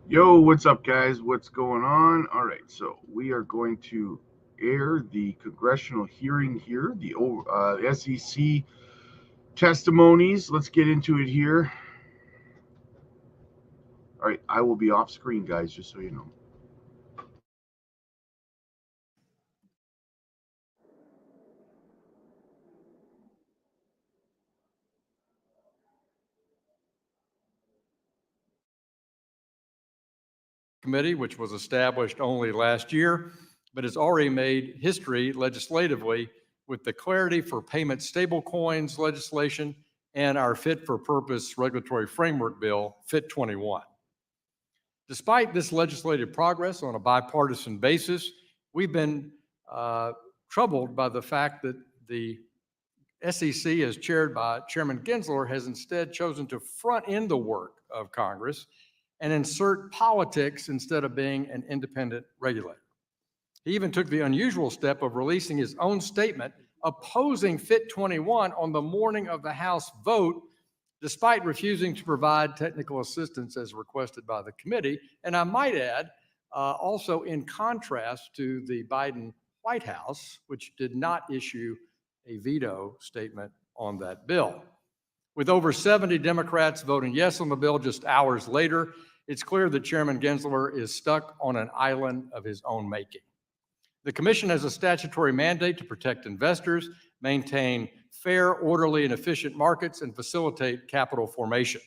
Yo, what's up, guys? What's going on? All right, so we are going to air the congressional hearing here, the SEC testimonies. Let's get into it here. All right, I will be off screen, guys, just so you know. Committee, which was established only last year, but has already made history legislatively with the Clarity for Payment Stablecoins legislation and our Fit for Purpose Regulatory Framework Bill, FIT 21. Despite this legislative progress on a bipartisan basis, we've been troubled by the fact that the SEC, as chaired by Chairman Gensler, has instead chosen to front end the work of Congress and insert politics instead of being an independent regulator. He even took the unusual step of releasing his own statement opposing FIT 21 on the morning of the House vote, despite refusing to provide technical assistance as requested by the committee. And I might add, also in contrast to the Biden White House, which did not issue a veto statement on that bill. With over 70 Democrats voting yes on the bill just hours later, it's clear that Chairman Gensler is stuck on an island of his own making. The commission has a statutory mandate to protect investors, maintain fair, orderly, and efficient markets, and facilitate capital formation.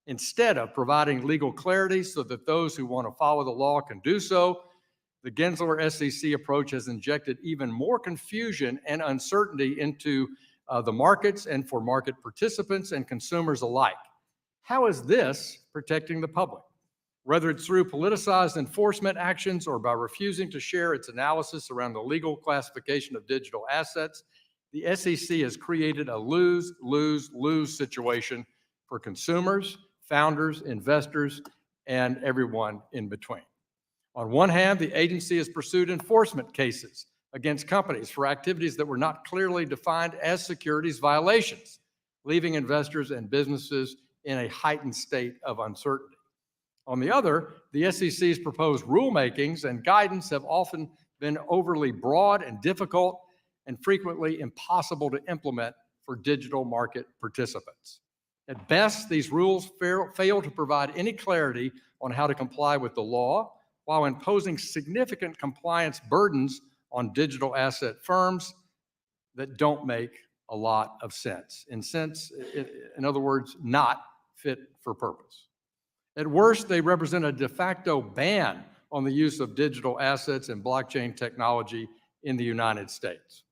Instead of providing legal clarity so that those who want to follow the law can do so, the Gensler SEC approach has injected even more confusion and uncertainty into the markets and for market participants and consumers alike. How is this protecting the public? Whether it's through politicized enforcement actions or by refusing to share its analysis around the legal classification of digital assets, the SEC has created a lose-lose-lose situation for consumers, founders, investors, and everyone in between. On one hand, the agency has pursued enforcement cases against companies for activities that were not clearly defined as securities violations, leaving investors and businesses in a heightened state of uncertainty. On the other, the SEC's proposed rulemakings and guidance have often been overly broad and difficult and frequently impossible to implement for digital market participants. At best, these rules fail to provide any clarity on how to comply with the law while imposing significant compliance burdens on digital asset firms that don't make a lot of sense. In other words, not fit for purpose. At worst, they represent a de facto ban on the use of digital assets and blockchain technology in the United States.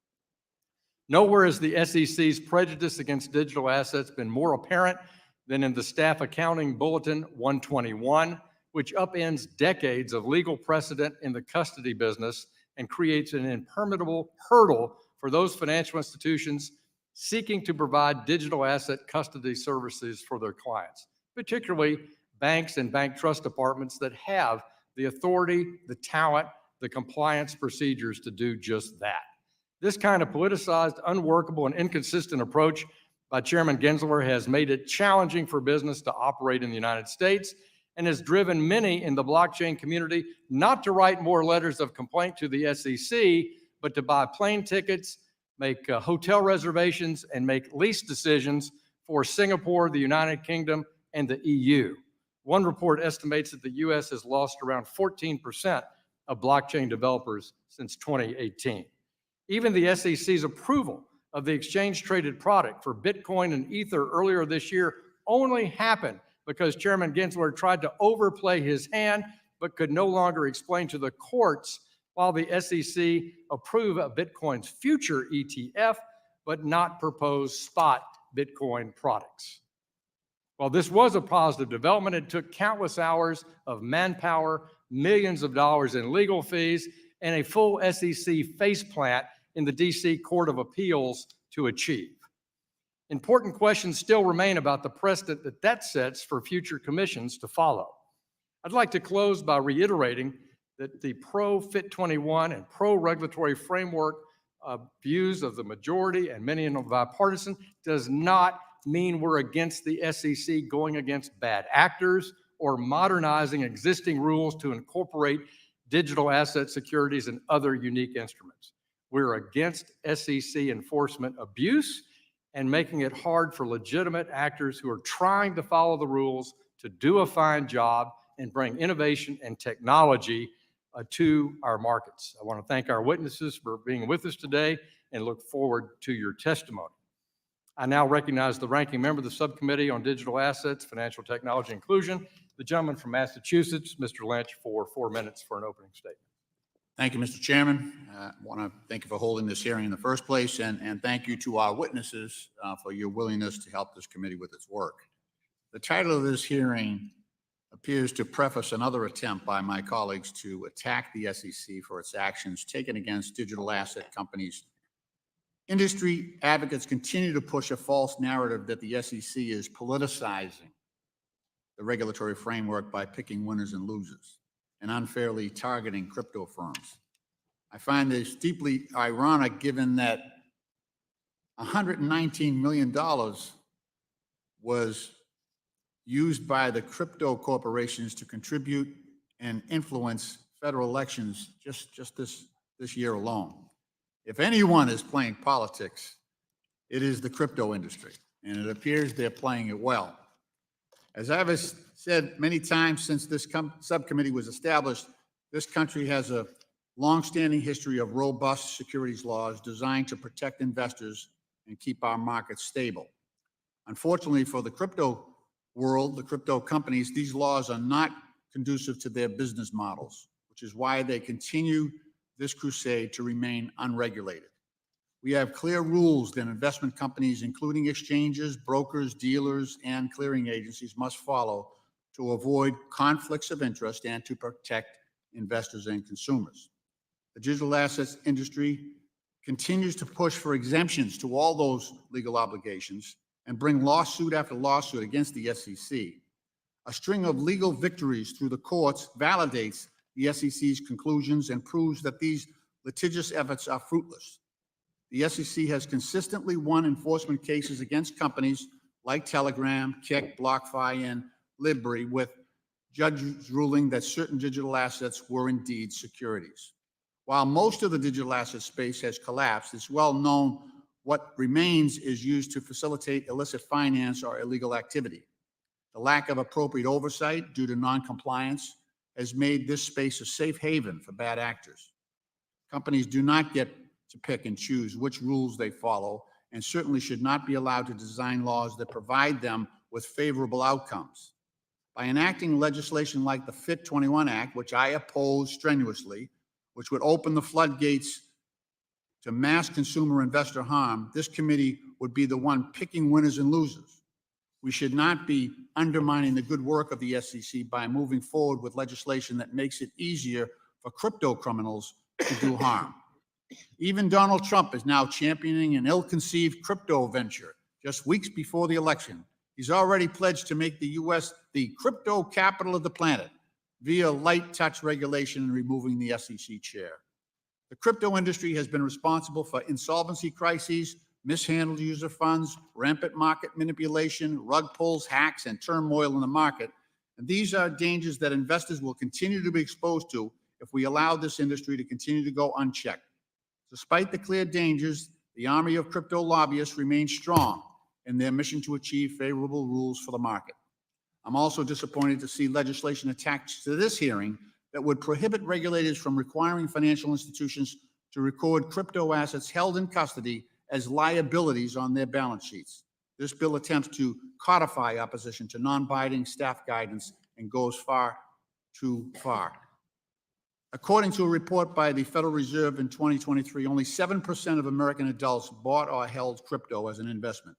Nowhere has the SEC's prejudice against digital assets been more apparent than in the Staff Accounting Bulletin 121, which upends decades of legal precedent in the custody business and creates an impermeable hurdle for those financial institutions seeking to provide digital asset custody services for their clients, particularly banks and bank trust departments that have the authority, the talent, the compliance procedures to do just that. This kind of politicized, unworkable, and inconsistent approach by Chairman Gensler has made it challenging for business to operate in the United States and has driven many in the blockchain community not to write more letters of complaint to the SEC, but to buy plane tickets, make hotel reservations, and make lease decisions for Singapore, the United Kingdom, and the EU. One report estimates that the US has lost around 14% of blockchain developers since 2018. Even the SEC's approval of the exchange-traded product for Bitcoin and Ether earlier this year only happened because Chairman Gensler tried to overplay his hand, but could no longer explain to the courts while the SEC approved Bitcoin's future ETF, but not propose spot Bitcoin products. While this was a positive development, it took countless hours of manpower, millions of dollars in legal fees, and a full SEC faceplant in the DC Court of Appeals to achieve. Important questions still remain about the precedent that sets for future commissions to follow. I'd like to close by reiterating that the pro-FIT 21 and pro-regulatory framework views of the majority and many in the bipartisan does not mean we're against the SEC going against bad actors or modernizing existing rules to incorporate digital asset securities and other unique instruments. We're against SEC enforcement abuse and making it hard for legitimate actors who are trying to follow the rules to do a fine job and bring innovation and technology to our markets. I want to thank our witnesses for being with us today and look forward to your testimony. I now recognize the ranking member of the Subcommittee on Digital Assets, Financial Technology Inclusion, the gentleman from Massachusetts, Mr. Lynch, for 4 minutes for an opening statement. Thank you, Mr. Chairman. I want to thank you for holding this hearing in the first place, and thank you to our witnesses for your willingness to help this committee with its work. The title of this hearing appears to preface another attempt by my colleagues to attack the SEC for its actions taken against digital asset companies. Industry advocates continue to push a false narrative that the SEC is politicizing the regulatory framework by picking winners and losers and unfairly targeting crypto firms. I find this deeply ironic given that $119 million was used by the crypto corporations to contribute and influence federal elections just this year alone. If anyone is playing politics, it is the crypto industry, and it appears they're playing it well. As I've said many times since this subcommittee was established, this country has a long-standing history of robust securities laws designed to protect investors and keep our markets stable. Unfortunately for the crypto world, the crypto companies, these laws are not conducive to their business models, which is why they continue this crusade to remain unregulated. We have clear rules that investment companies, including exchanges, brokers, dealers, and clearing agencies, must follow to avoid conflicts of interest and to protect investors and consumers. The digital assets industry continues to push for exemptions to all those legal obligations and bring lawsuit after lawsuit against the SEC. A string of legal victories through the courts validates the SEC's conclusions and proves that these litigious efforts are fruitless. The SEC has consistently won enforcement cases against companies like Telegram, Kik, BlockFi, and Libri, with judges ruling that certain digital assets were indeed securities. While most of the digital asset space has collapsed, it's well known what remains is used to facilitate illicit finance or illegal activity. The lack of appropriate oversight due to non-compliance has made this space a safe haven for bad actors. Companies do not get to pick and choose which rules they follow, and certainly should not be allowed to design laws that provide them with favorable outcomes. By enacting legislation like the FIT21 Act, which I oppose strenuously, which would open the floodgates to mass consumer investor harm, this committee would be the one picking winners and losers. We should not be undermining the good work of the SEC by moving forward with legislation that makes it easier for crypto criminals to do harm. Even Donald Trump is now championing an ill-conceived crypto venture just weeks before the election. He's already pledged to make the U.S. the crypto capital of the planet via light touch regulation and removing the SEC chair. The crypto industry has been responsible for insolvency crises, mishandled user funds, rampant market manipulation, rug pulls, hacks, and turmoil in the market. And these are dangers that investors will continue to be exposed to if we allow this industry to continue to go unchecked. Despite the clear dangers, the army of crypto lobbyists remains strong in their mission to achieve favorable rules for the market. I'm also disappointed to see legislation attached to this hearing that would prohibit regulators from requiring financial institutions to record crypto assets held in custody as liabilities on their balance sheets. This bill attempts to codify opposition to non-binding staff guidance and goes far too far. According to a report by the Federal Reserve in 2023, only 7% of American adults bought or held crypto as an investment.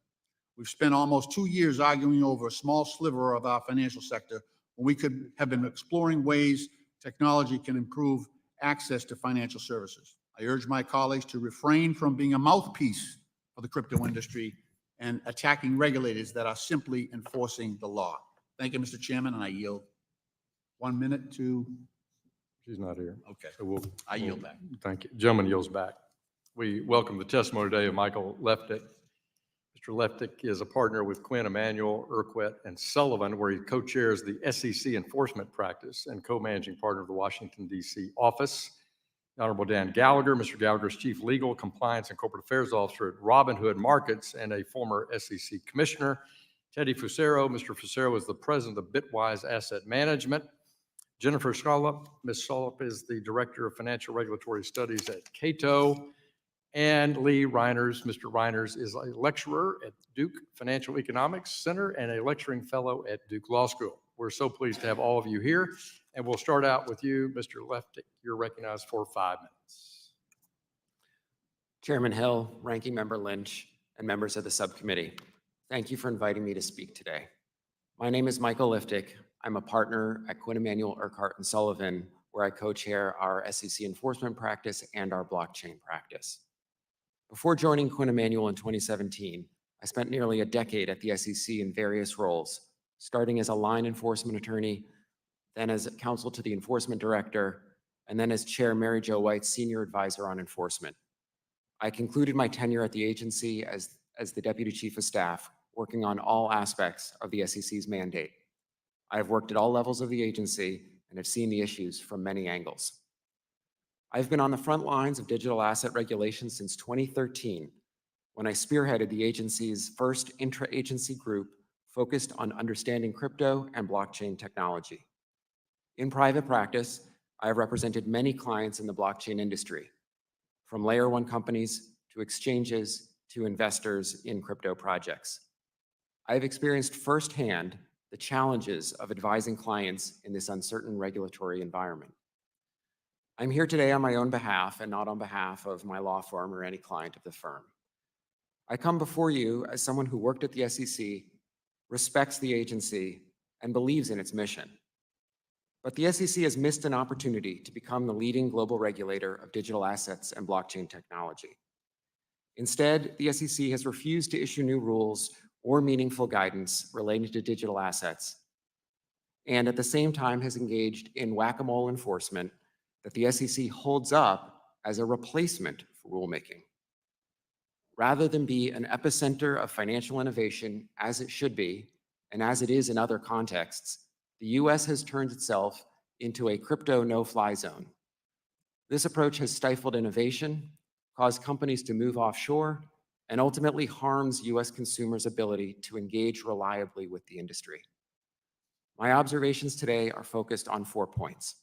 We've spent almost 2 years arguing over a small sliver of our financial sector when we could have been exploring ways technology can improve access to financial services. I urge my colleagues to refrain from being a mouthpiece for the crypto industry and attacking regulators that are simply enforcing the law. Thank you, Mr. Chairman, and I yield 1 minute to... She's not here. Okay. So I yield back. Thank you. Gentleman yields back. We welcome the testimony today of Michael Lifik. Mr. Mr. Lifik is a partner with Quinn Emanuel, Urquhart, and Sullivan, where he co-chairs the SEC enforcement practice and co-managing partner of the Washington, D.C. office. The Honorable Dan Gallagher, Mr. Gallagher's Chief Legal, Compliance, and Corporate Affairs Officer at Robinhood Markets and a former SEC Commissioner. Teddy Fusaro, Mr. Fusaro is the President of Bitwise Asset Management. Jennifer Scollop, Ms. Scollop is the Director of Financial Regulatory Studies at Cato. And Lee Reiners, Mr. Reiners is a lecturer at Duke Financial Economics Center and a lecturing fellow at Duke Law School. We're so pleased to have all of you here. And we'll start out with you, Mr. Lifik. You're recognized for 5 minutes. Chairman Hill, Ranking Member Lynch, and members of the subcommittee, thank you for inviting me to speak today. My name is Michael Lifik. I'm a partner at Quinn Emanuel, Urquhart, and Sullivan, where I co-chair our SEC enforcement practice and our blockchain practice. Before joining Quinn Emanuel in 2017, I spent nearly a decade at the SEC in various roles, starting as a line enforcement attorney, then as counsel to the enforcement director, and then as Chair Mary Jo White's senior advisor on enforcement. I concluded my tenure at the agency as the deputy chief of staff, working on all aspects of the SEC's mandate. I have worked at all levels of the agency and have seen the issues from many angles. I've been on the front lines of digital asset regulation since 2013, when I spearheaded the agency's first intra-agency group focused on understanding crypto and blockchain technology. In private practice, I have represented many clients in the blockchain industry, from layer one companies to exchanges to investors in crypto projects. I have experienced firsthand the challenges of advising clients in this uncertain regulatory environment. I'm here today on my own behalf and not on behalf of my law firm or any client of the firm. I come before you as someone who worked at the SEC, respects the agency, and believes in its mission. But the SEC has missed an opportunity to become the leading global regulator of digital assets and blockchain technology. Instead, the SEC has refused to issue new rules or meaningful guidance relating to digital assets, and at the same time has engaged in whack-a-mole enforcement that the SEC holds up as a replacement for rulemaking. Rather than be an epicenter of financial innovation, as it should be, and as it is in other contexts, the US has turned itself into a crypto no-fly zone. This approach has stifled innovation, caused companies to move offshore, and ultimately harms US consumers' ability to engage reliably with the industry. My observations today are focused on 4 points.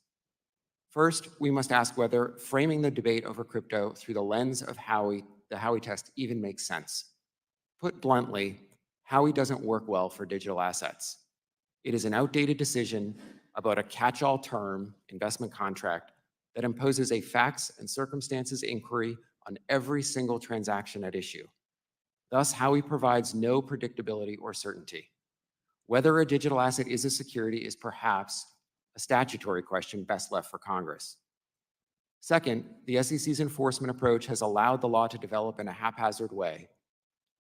First, we must ask whether framing the debate over crypto through the lens of Howey, the Howey test, even makes sense. Put bluntly, Howey doesn't work well for digital assets. It is an outdated decision about a catch-all term, investment contract, that imposes a facts and circumstances inquiry on every single transaction at issue. Thus, Howey provides no predictability or certainty. Whether a digital asset is a security is perhaps a statutory question best left for Congress. Second, the SEC's enforcement approach has allowed the law to develop in a haphazard way.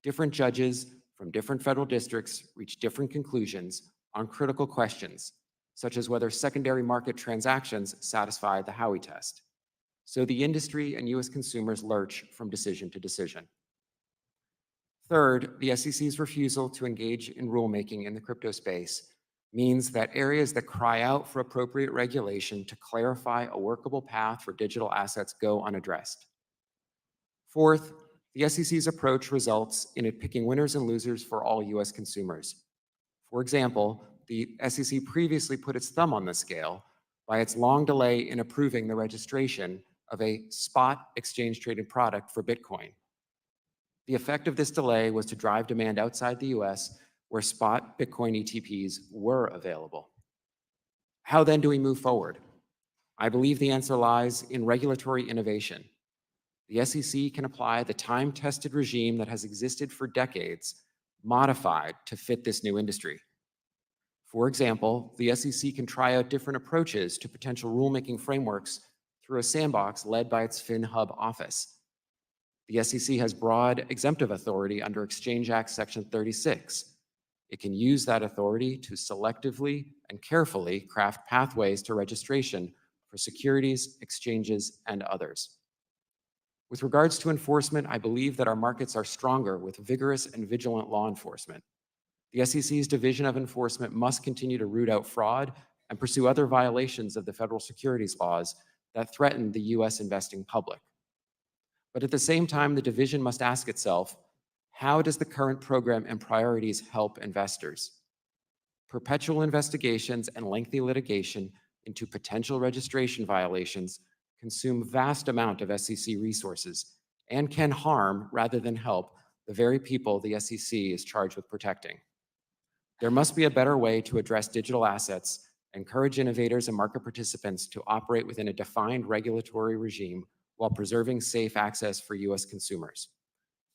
Different judges from different federal districts reach different conclusions on critical questions, such as whether secondary market transactions satisfy the Howey test. So the industry and US consumers lurch from decision to decision. Third, the SEC's refusal to engage in rulemaking in the crypto space means that areas that cry out for appropriate regulation to clarify a workable path for digital assets go unaddressed. Fourth, the SEC's approach results in it picking winners and losers for all US consumers. For example, the SEC previously put its thumb on the scale by its long delay in approving the registration of a spot exchange-traded product for Bitcoin. The effect of this delay was to drive demand outside the US, where spot Bitcoin ETPs were available. How then do we move forward? I believe the answer lies in regulatory innovation. The SEC can apply the time-tested regime that has existed for decades, modified to fit this new industry. For example, the SEC can try out different approaches to potential rulemaking frameworks through a sandbox led by its FinHub office. The SEC has broad exemptive authority under Exchange Act Section 36. It can use that authority to selectively and carefully craft pathways to registration for securities, exchanges, and others. With regards to enforcement, I believe that our markets are stronger with vigorous and vigilant law enforcement. The SEC's Division of Enforcement must continue to root out fraud and pursue other violations of the federal securities laws that threaten the U.S. investing public. But at the same time, the division must ask itself, how does the current program and priorities help investors? Perpetual investigations and lengthy litigation into potential registration violations consume vast amount of SEC resources and can harm rather than help the very people the SEC is charged with protecting. There must be a better way to address digital assets, encourage innovators and market participants to operate within a defined regulatory regime while preserving safe access for U.S. consumers.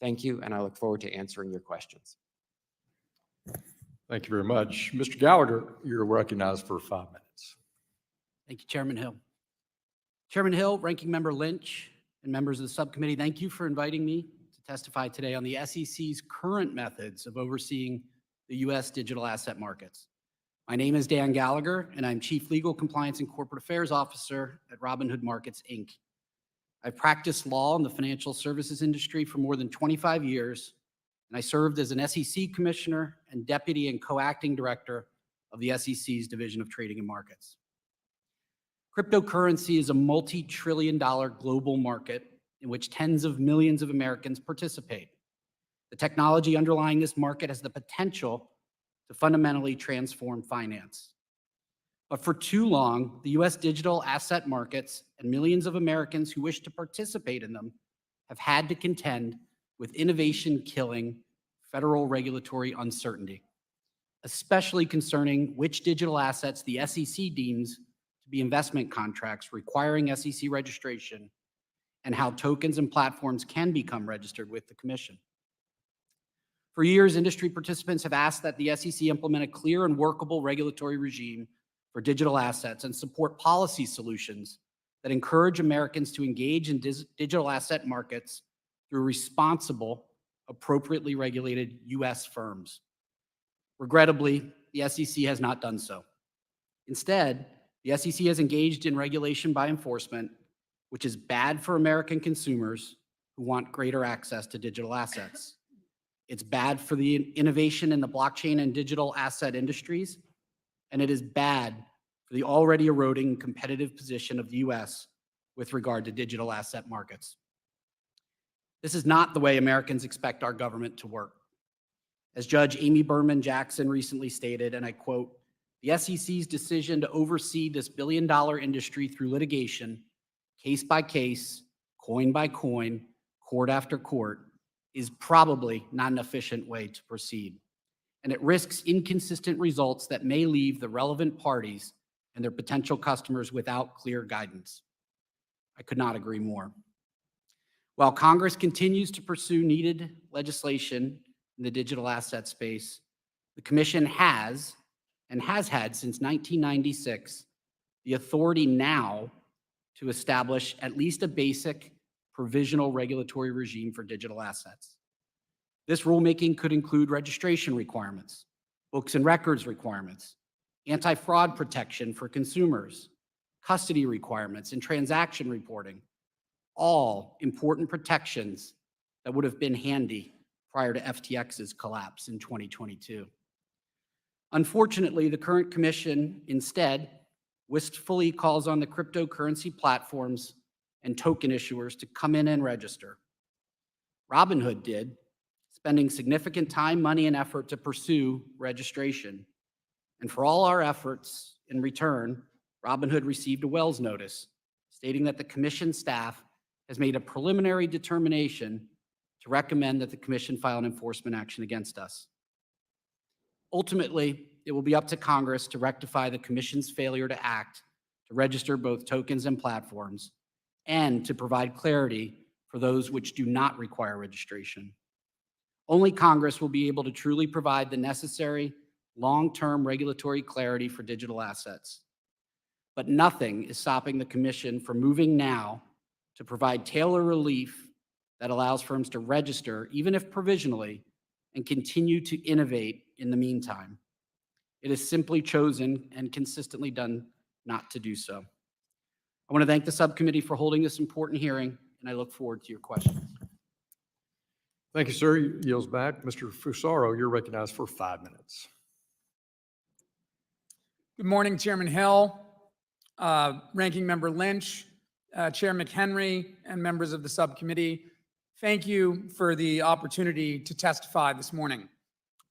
Thank you, and I look forward to answering your questions. Thank you very much. Mr. Gallagher, you're recognized for 5 minutes. Thank you, Chairman Hill. Chairman Hill, Ranking Member Lynch, and members of the subcommittee, thank you for inviting me to testify today on the SEC's current methods of overseeing the U.S. digital asset markets. My name is Dan Gallagher, and I'm Chief Legal Compliance and Corporate Affairs Officer at Robinhood Markets, Inc. I've practiced law in the financial services industry for more than 25 years, and I served as an SEC Commissioner and Deputy and Co-acting Director of the SEC's Division of Trading and Markets. Cryptocurrency is a multi-trillion-dollar global market in which tens of millions of Americans participate. The technology underlying this market has the potential to fundamentally transform finance. But for too long, the U.S. digital asset markets and millions of Americans who wish to participate in them have had to contend with innovation-killing federal regulatory uncertainty, especially concerning which digital assets the SEC deems to be investment contracts requiring SEC registration and how tokens and platforms can become registered with the Commission. For years, industry participants have asked that the SEC implement a clear and workable regulatory regime for digital assets and support policy solutions that encourage Americans to engage in digital asset markets through responsible, appropriately regulated U.S. firms. Regrettably, the SEC has not done so. Instead, the SEC has engaged in regulation by enforcement, which is bad for American consumers who want greater access to digital assets. It's bad for the innovation in the blockchain and digital asset industries, and it is bad for the already eroding competitive position of the U.S. with regard to digital asset markets. This is not the way Americans expect our government to work. As Judge Amy Berman Jackson recently stated, and I quote, "The SEC's decision to oversee this billion-dollar industry through litigation, case by case, coin by coin, court after court, is probably not an efficient way to proceed, and it risks inconsistent results that may leave the relevant parties and their potential customers without clear guidance." I could not agree more. While Congress continues to pursue needed legislation in the digital asset space, the Commission has, and has had since 1996, the authority now to establish at least a basic provisional regulatory regime for digital assets. This rulemaking could include registration requirements, books and records requirements, anti-fraud protection for consumers, custody requirements, and transaction reporting, all important protections that would have been handy prior to FTX's collapse in 2022. Unfortunately, the current Commission instead wistfully calls on the cryptocurrency platforms and token issuers to come in and register. Robinhood did, spending significant time, money, and effort to pursue registration. And for all our efforts, in return, Robinhood received a Wells notice stating that the Commission staff has made a preliminary determination to recommend that the Commission file an enforcement action against us. Ultimately, it will be up to Congress to rectify the Commission's failure to act to register both tokens and platforms, and to provide clarity for those which do not require registration. Only Congress will be able to truly provide the necessary long-term regulatory clarity for digital assets. But nothing is stopping the Commission from moving now to provide tailored relief that allows firms to register, even if provisionally, and continue to innovate in the meantime. It has simply chosen and consistently done not to do so. I want to thank the subcommittee for holding this important hearing and I look forward to your questions. Thank you, sir. Yields back. Mr. Fusaro, you're recognized for 5 minutes. Good morning, Chairman Hill, Ranking Member Lynch, Chair McHenry, and members of the subcommittee. Thank you for the opportunity to testify this morning.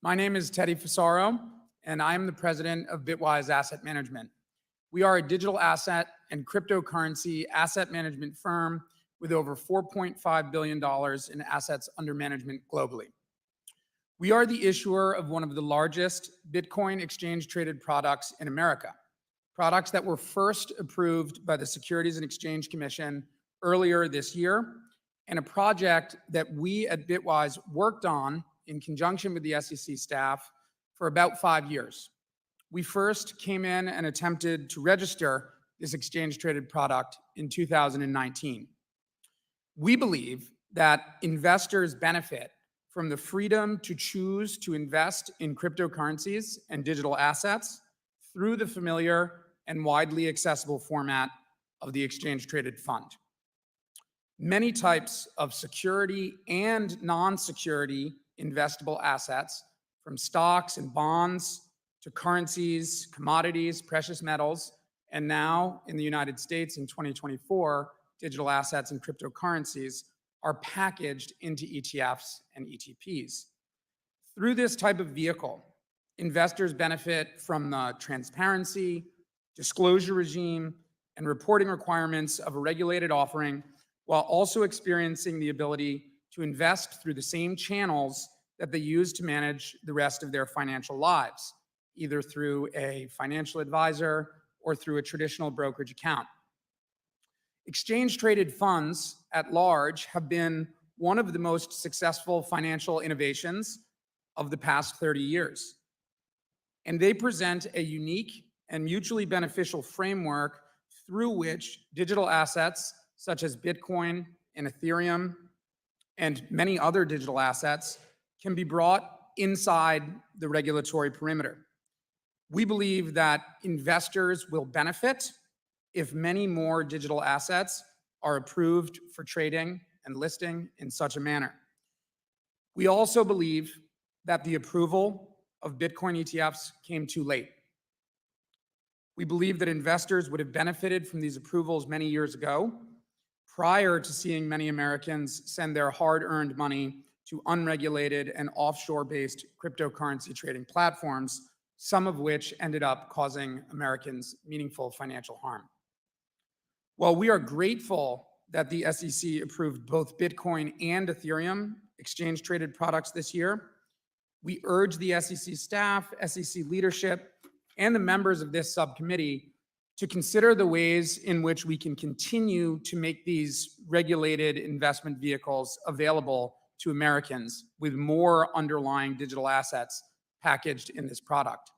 My name is Teddy Fusaro, and I am the president of Bitwise Asset Management. We are a digital asset and cryptocurrency asset management firm with over $4.5 billion in assets under management globally. We are the issuer of one of the largest Bitcoin exchange-traded products in America, products that were first approved by the Securities and Exchange Commission earlier this year, and a project that we at Bitwise worked on in conjunction with the SEC staff for about 5 years. We first came in and attempted to register this exchange-traded product in 2019. We believe that investors benefit from the freedom to choose to invest in cryptocurrencies and digital assets through the familiar and widely accessible format of the exchange-traded fund. Many types of security and non-security investable assets, from stocks and bonds to currencies, commodities, precious metals, and now in the United States in 2024, digital assets and cryptocurrencies are packaged into ETFs and ETPs. Through this type of vehicle, investors benefit from the transparency, disclosure regime, and reporting requirements of a regulated offering, while also experiencing the ability to invest through the same channels that they use to manage the rest of their financial lives, either through a financial advisor or through a traditional brokerage account. Exchange-traded funds at large have been one of the most successful financial innovations of the past 30 years. And they present a unique and mutually beneficial framework through which digital assets such as Bitcoin and Ethereum and many other digital assets can be brought inside the regulatory perimeter. We believe that investors will benefit if many more digital assets are approved for trading and listing in such a manner. We also believe that the approval of Bitcoin ETFs came too late. We believe that investors would have benefited from these approvals many years ago, prior to seeing many Americans send their hard-earned money to unregulated and offshore-based cryptocurrency trading platforms, some of which ended up causing Americans meaningful financial harm. While we are grateful that the SEC approved both Bitcoin and Ethereum exchange-traded products this year, we urge the SEC staff, SEC leadership, and the members of this subcommittee to consider the ways in which we can continue to make these regulated investment vehicles available to Americans with more underlying digital assets packaged in this product.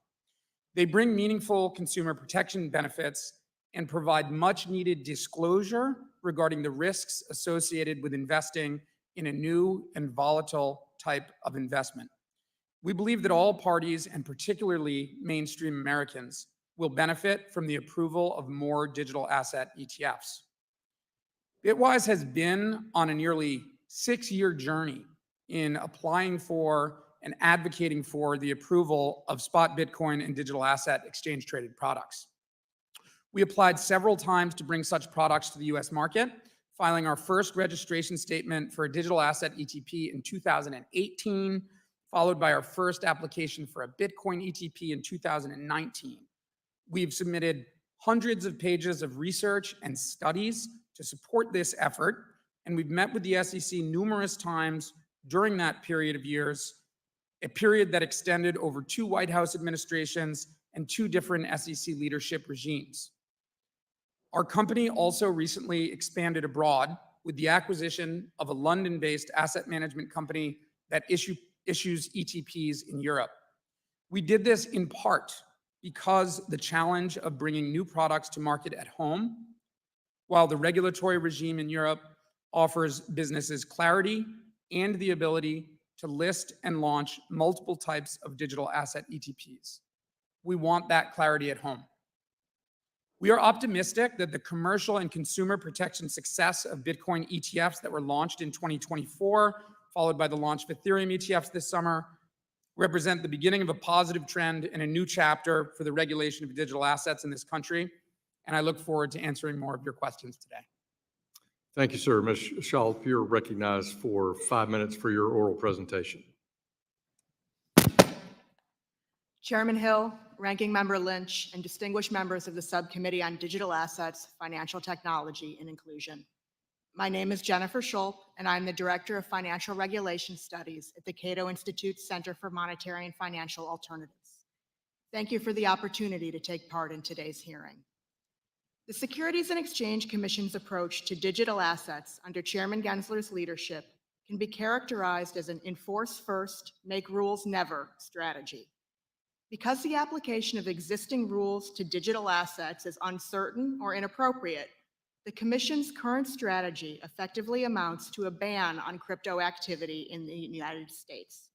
They bring meaningful consumer protection benefits and provide much needed disclosure regarding the risks associated with investing in a new and volatile type of investment. We believe that all parties, and particularly mainstream Americans, will benefit from the approval of more digital asset ETFs. Bitwise has been on a nearly 6-year journey in applying for and advocating for the approval of spot Bitcoin and digital asset exchange-traded products. We applied several times to bring such products to the US market, filing our first registration statement for a digital asset ETP in 2018, followed by our first application for a Bitcoin ETP in 2019. We've submitted hundreds of pages of research and studies to support this effort, and we've met with the SEC numerous times during that period of years, a period that extended over 2 White House administrations and 2 different SEC leadership regimes. Our company also recently expanded abroad with the acquisition of a London-based asset management company that issues ETPs in Europe. We did this in part because the challenge of bringing new products to market at home, while the regulatory regime in Europe offers businesses clarity and the ability to list and launch multiple types of digital asset ETPs. We want that clarity at home. We are optimistic that the commercial and consumer protection success of Bitcoin ETFs that were launched in 2024, followed by the launch of Ethereum ETFs this summer, represent the beginning of a positive trend and a new chapter for the regulation of digital assets in this country. And I look forward to answering more of your questions today. Thank you, sir. Ms. Schultz, you're recognized for 5 minutes for your oral presentation. Chairman Hill, Ranking Member Lynch, and distinguished members of the Subcommittee on Digital Assets, Financial Technology, and Inclusion. My name is Jennifer Shul, and I'm the Director of Financial Regulation Studies at the Cato Institute's Center for Monetary and Financial Alternatives. Thank you for the opportunity to take part in today's hearing. The Securities and Exchange Commission's approach to digital assets under Chairman Gensler's leadership can be characterized as an enforce first, make rules never strategy. Because the application of existing rules to digital assets is uncertain or inappropriate, the Commission's current strategy effectively amounts to a ban on crypto activity in the United States.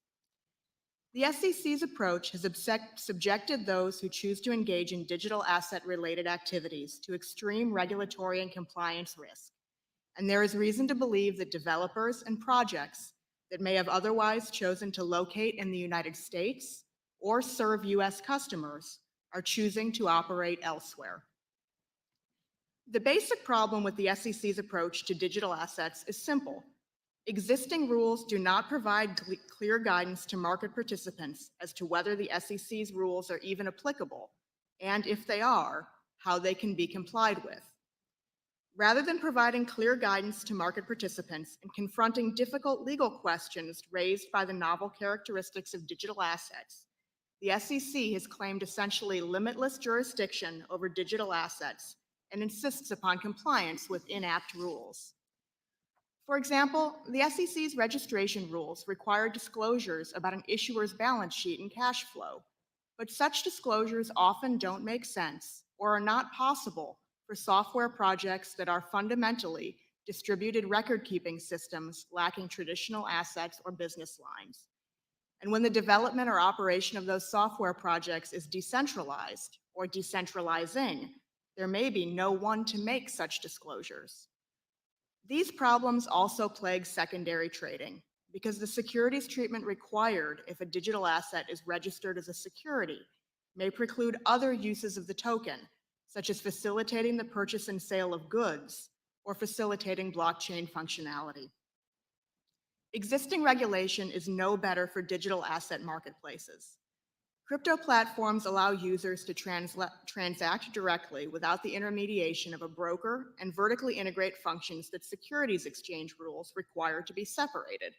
The SEC's approach has subjected those who choose to engage in digital asset-related activities to extreme regulatory and compliance risk, and there is reason to believe that developers and projects that may have otherwise chosen to locate in the United States or serve U.S. customers are choosing to operate elsewhere. The basic problem with the SEC's approach to digital assets is simple. Existing rules do not provide clear guidance to market participants as to whether the SEC's rules are even applicable, and if they are, how they can be complied with. Rather than providing clear guidance to market participants and confronting difficult legal questions raised by the novel characteristics of digital assets, the SEC has claimed essentially limitless jurisdiction over digital assets and insists upon compliance with inapt rules. For example, the SEC's registration rules require disclosures about an issuer's balance sheet and cash flow, but such disclosures often don't make sense or are not possible for software projects that are fundamentally distributed record-keeping systems lacking traditional assets or business lines. And when the development or operation of those software projects is decentralized or decentralizing, there may be no one to make such disclosures. These problems also plague secondary trading because the securities treatment required if a digital asset is registered as a security may preclude other uses of the token, such as facilitating the purchase and sale of goods or facilitating blockchain functionality. Existing regulation is no better for digital asset marketplaces. Crypto platforms allow users to transact directly without the intermediation of a broker and vertically integrate functions that securities exchange rules require to be separated.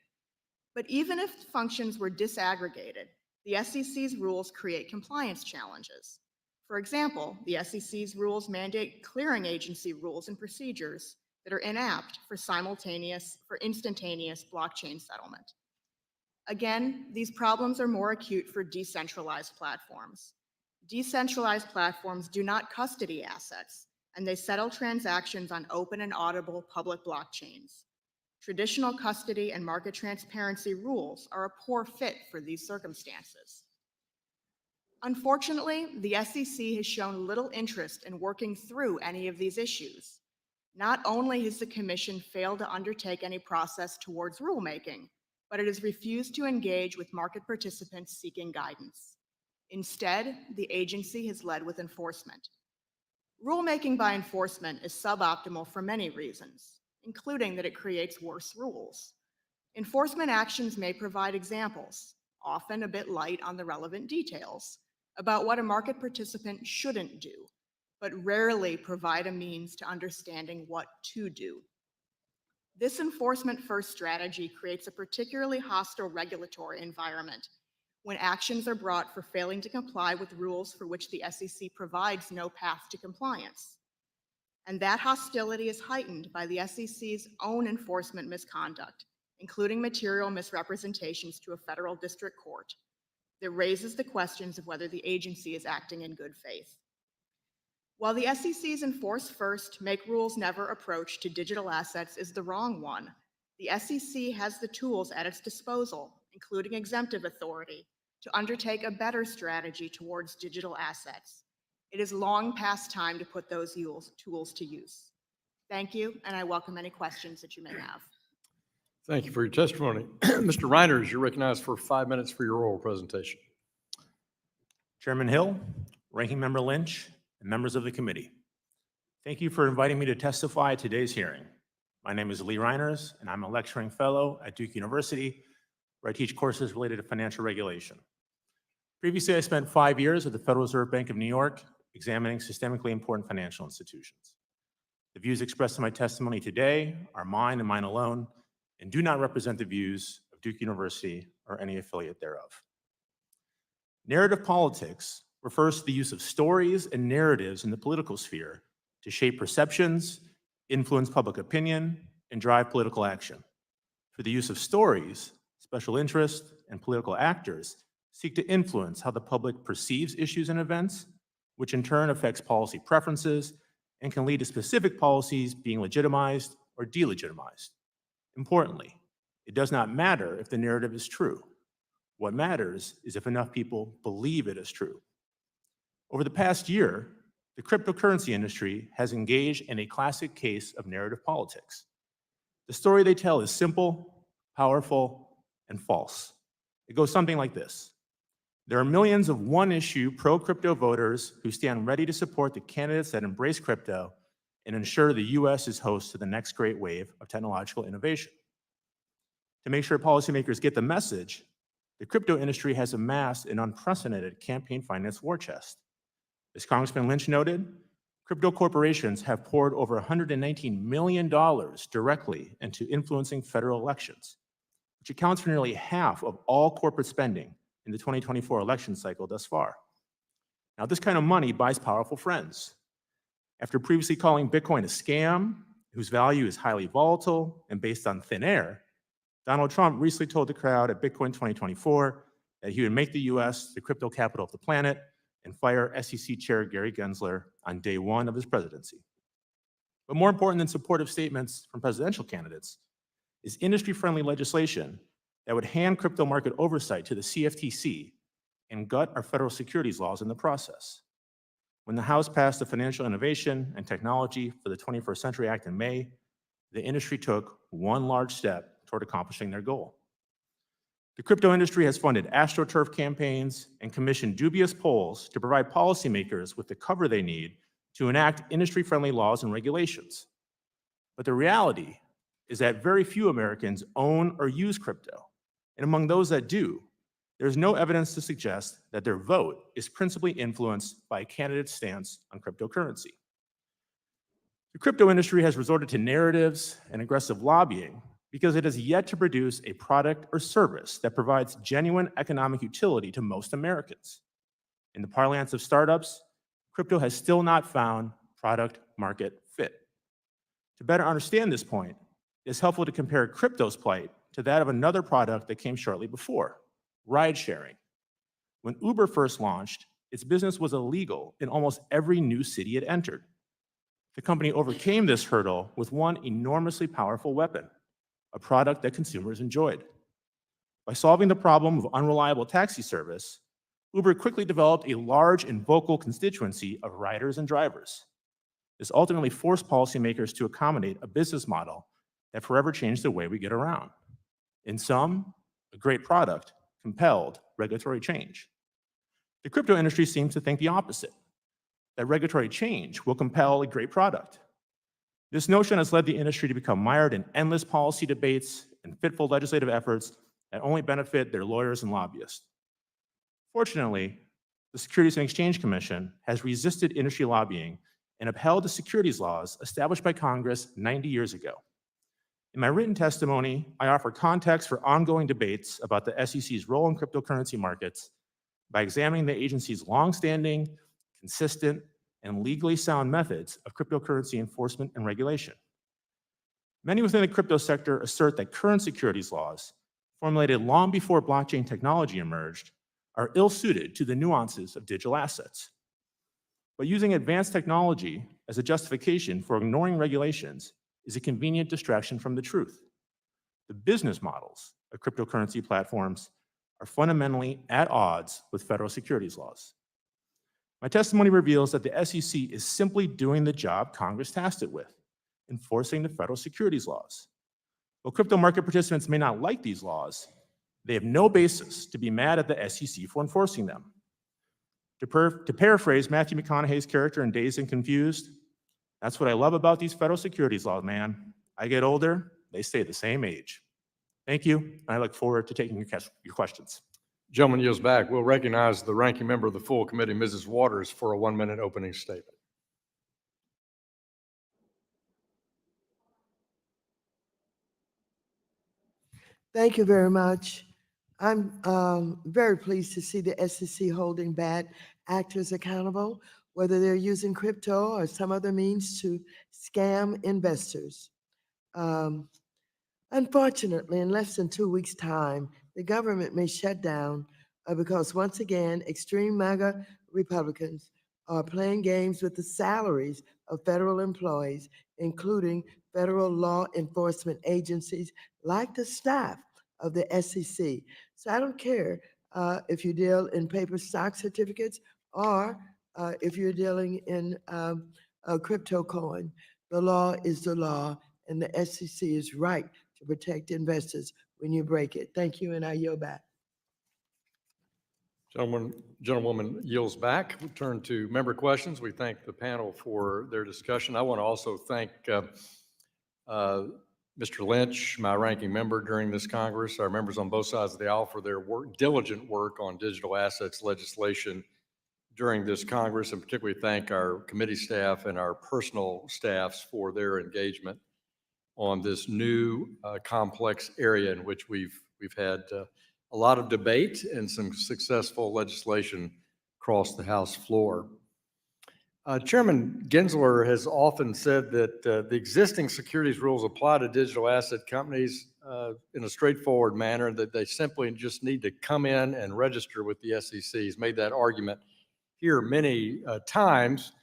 But even if functions were disaggregated, the SEC's rules create compliance challenges. For example, the SEC's rules mandate clearing agency rules and procedures that are inapt for instantaneous blockchain settlement. Again, these problems are more acute for decentralized platforms. Decentralized platforms do not custody assets, and they settle transactions on open and audible public blockchains. Traditional custody and market transparency rules are a poor fit for these circumstances. Unfortunately, the SEC has shown little interest in working through any of these issues. Not only has the Commission failed to undertake any process towards rulemaking, but it has refused to engage with market participants seeking guidance. Instead, the agency has led with enforcement. Rulemaking by enforcement is suboptimal for many reasons, including that it creates worse rules. Enforcement actions may provide examples, often a bit light on the relevant details, about what a market participant shouldn't do, but rarely provide a means to understanding what to do. This enforcement-first strategy creates a particularly hostile regulatory environment when actions are brought for failing to comply with rules for which the SEC provides no path to compliance. And that hostility is heightened by the SEC's own enforcement misconduct, including material misrepresentations to a federal district court, that raises the questions of whether the agency is acting in good faith. While the SEC's enforce first, make rules never approach to digital assets is the wrong one, the SEC has the tools at its disposal, including exemptive authority, to undertake a better strategy towards digital assets, It is long past time to put those tools to use. Thank you, and I welcome any questions that you may have. Thank you for your testimony. Mr. Riner, you're recognized for 5 minutes for your oral presentation. Chairman Hill, Ranking Member Lynch, and members of the committee. Thank you for inviting me to testify at today's hearing. My name is Lee Reiners, and I'm a lecturing fellow at Duke University, where I teach courses related to financial regulation. Previously, I spent 5 years at the Federal Reserve Bank of New York, examining systemically important financial institutions. The views expressed in my testimony today are mine and mine alone, and do not represent the views of Duke University or any affiliate thereof. Narrative politics refers to the use of stories and narratives in the political sphere to shape perceptions, influence public opinion, and drive political action. For the use of stories, special interest and political actors seek to influence how the public perceives issues and events, which in turn affects policy preferences and can lead to specific policies being legitimized or delegitimized. Importantly, it does not matter if the narrative is true. What matters is if enough people believe it is true. Over the past year, the cryptocurrency industry has engaged in a classic case of narrative politics. The story they tell is simple, powerful, and false. It goes something like this. There are millions of one-issue pro-crypto voters who stand ready to support the candidates that embrace crypto and ensure the US is host to the next great wave of technological innovation. To make sure policymakers get the message, the crypto industry has amassed an unprecedented campaign finance war chest. As Congressman Lynch noted, crypto corporations have poured over $119 million directly into influencing federal elections, which accounts for nearly half of all corporate spending in the 2024 election cycle thus far. Now, this kind of money buys powerful friends. After previously calling Bitcoin a scam, whose value is highly volatile and based on thin air, Donald Trump recently told the crowd at Bitcoin 2024 that he would make the US the crypto capital of the planet and fire SEC Chair Gary Gensler on day one of his presidency. But more important than supportive statements from presidential candidates is industry-friendly legislation that would hand crypto market oversight to the CFTC and gut our federal securities laws in the process. When the House passed the Financial Innovation and Technology for the 21st Century Act in May, the industry took one large step toward accomplishing their goal. The crypto industry has funded AstroTurf campaigns and commissioned dubious polls to provide policymakers with the cover they need to enact industry-friendly laws and regulations. But the reality is that very few Americans own or use crypto. And among those that do, there's no evidence to suggest that their vote is principally influenced by a candidate's stance on cryptocurrency. The crypto industry has resorted to narratives and aggressive lobbying because it has yet to produce a product or service that provides genuine economic utility to most Americans. In the parlance of startups, crypto has still not found product market fit. To better understand this point, it's helpful to compare crypto's plight to that of another product that came shortly before, ride sharing. When Uber first launched, its business was illegal in almost every new city it entered. The company overcame this hurdle with one enormously powerful weapon, a product that consumers enjoyed. By solving the problem of unreliable taxi service, Uber quickly developed a large and vocal constituency of riders and drivers. This ultimately forced policymakers to accommodate a business model that forever changed the way we get around. In sum, a great product compelled regulatory change. The crypto industry seems to think the opposite, that regulatory change will compel a great product. This notion has led the industry to become mired in endless policy debates and fitful legislative efforts that only benefit their lawyers and lobbyists. Fortunately, the Securities and Exchange Commission has resisted industry lobbying and upheld the securities laws established by Congress 90 years ago. In my written testimony, I offer context for ongoing debates about the SEC's role in cryptocurrency markets by examining the agency's longstanding, consistent, and legally sound methods of cryptocurrency enforcement and regulation. Many within the crypto sector assert that current securities laws, formulated long before blockchain technology emerged, are ill-suited to the nuances of digital assets. But using advanced technology as a justification for ignoring regulations is a convenient distraction from the truth. The business models of cryptocurrency platforms are fundamentally at odds with federal securities laws. My testimony reveals that the SEC is simply doing the job Congress tasked it with, enforcing the federal securities laws. While crypto market participants may not like these laws, they have no basis to be mad at the SEC for enforcing them. To paraphrase Matthew McConaughey's character in Dazed and Confused, that's what I love about these federal securities laws, man. I get older, they stay the same age. Thank you, and I look forward to taking your questions. Gentleman yields back. We'll recognize the ranking member of the full committee, Mrs. Waters, for a 1-minute opening statement. Thank you very much. I'm very pleased to see the SEC holding bad actors accountable, whether they're using crypto or some other means to scam investors. Unfortunately, in less than 2 weeks' time, the government may shut down because once again, extreme MAGA Republicans are playing games with the salaries of federal employees, including federal law enforcement agencies like the staff of the SEC. So I don't care if you deal in paper stock certificates or if you're dealing in a crypto coin. The law is the law, and the SEC is right to protect investors when you break it. Thank you, and I yield back. Gentlewoman yields back. We turn to member questions. We thank the panel for their discussion. I want to also thank Mr. Lynch, my ranking member during this Congress, our members on both sides of the aisle for their diligent work on digital assets legislation during this Congress, and particularly thank our committee staff and our personal staffs for their engagement on this new complex area in which we've had a lot of debate and some successful legislation across the House floor. Chairman Gensler has often said that the existing securities rules apply to digital asset companies in a straightforward manner, that they simply just need to come in and register with the SEC. He's made that argument here many times.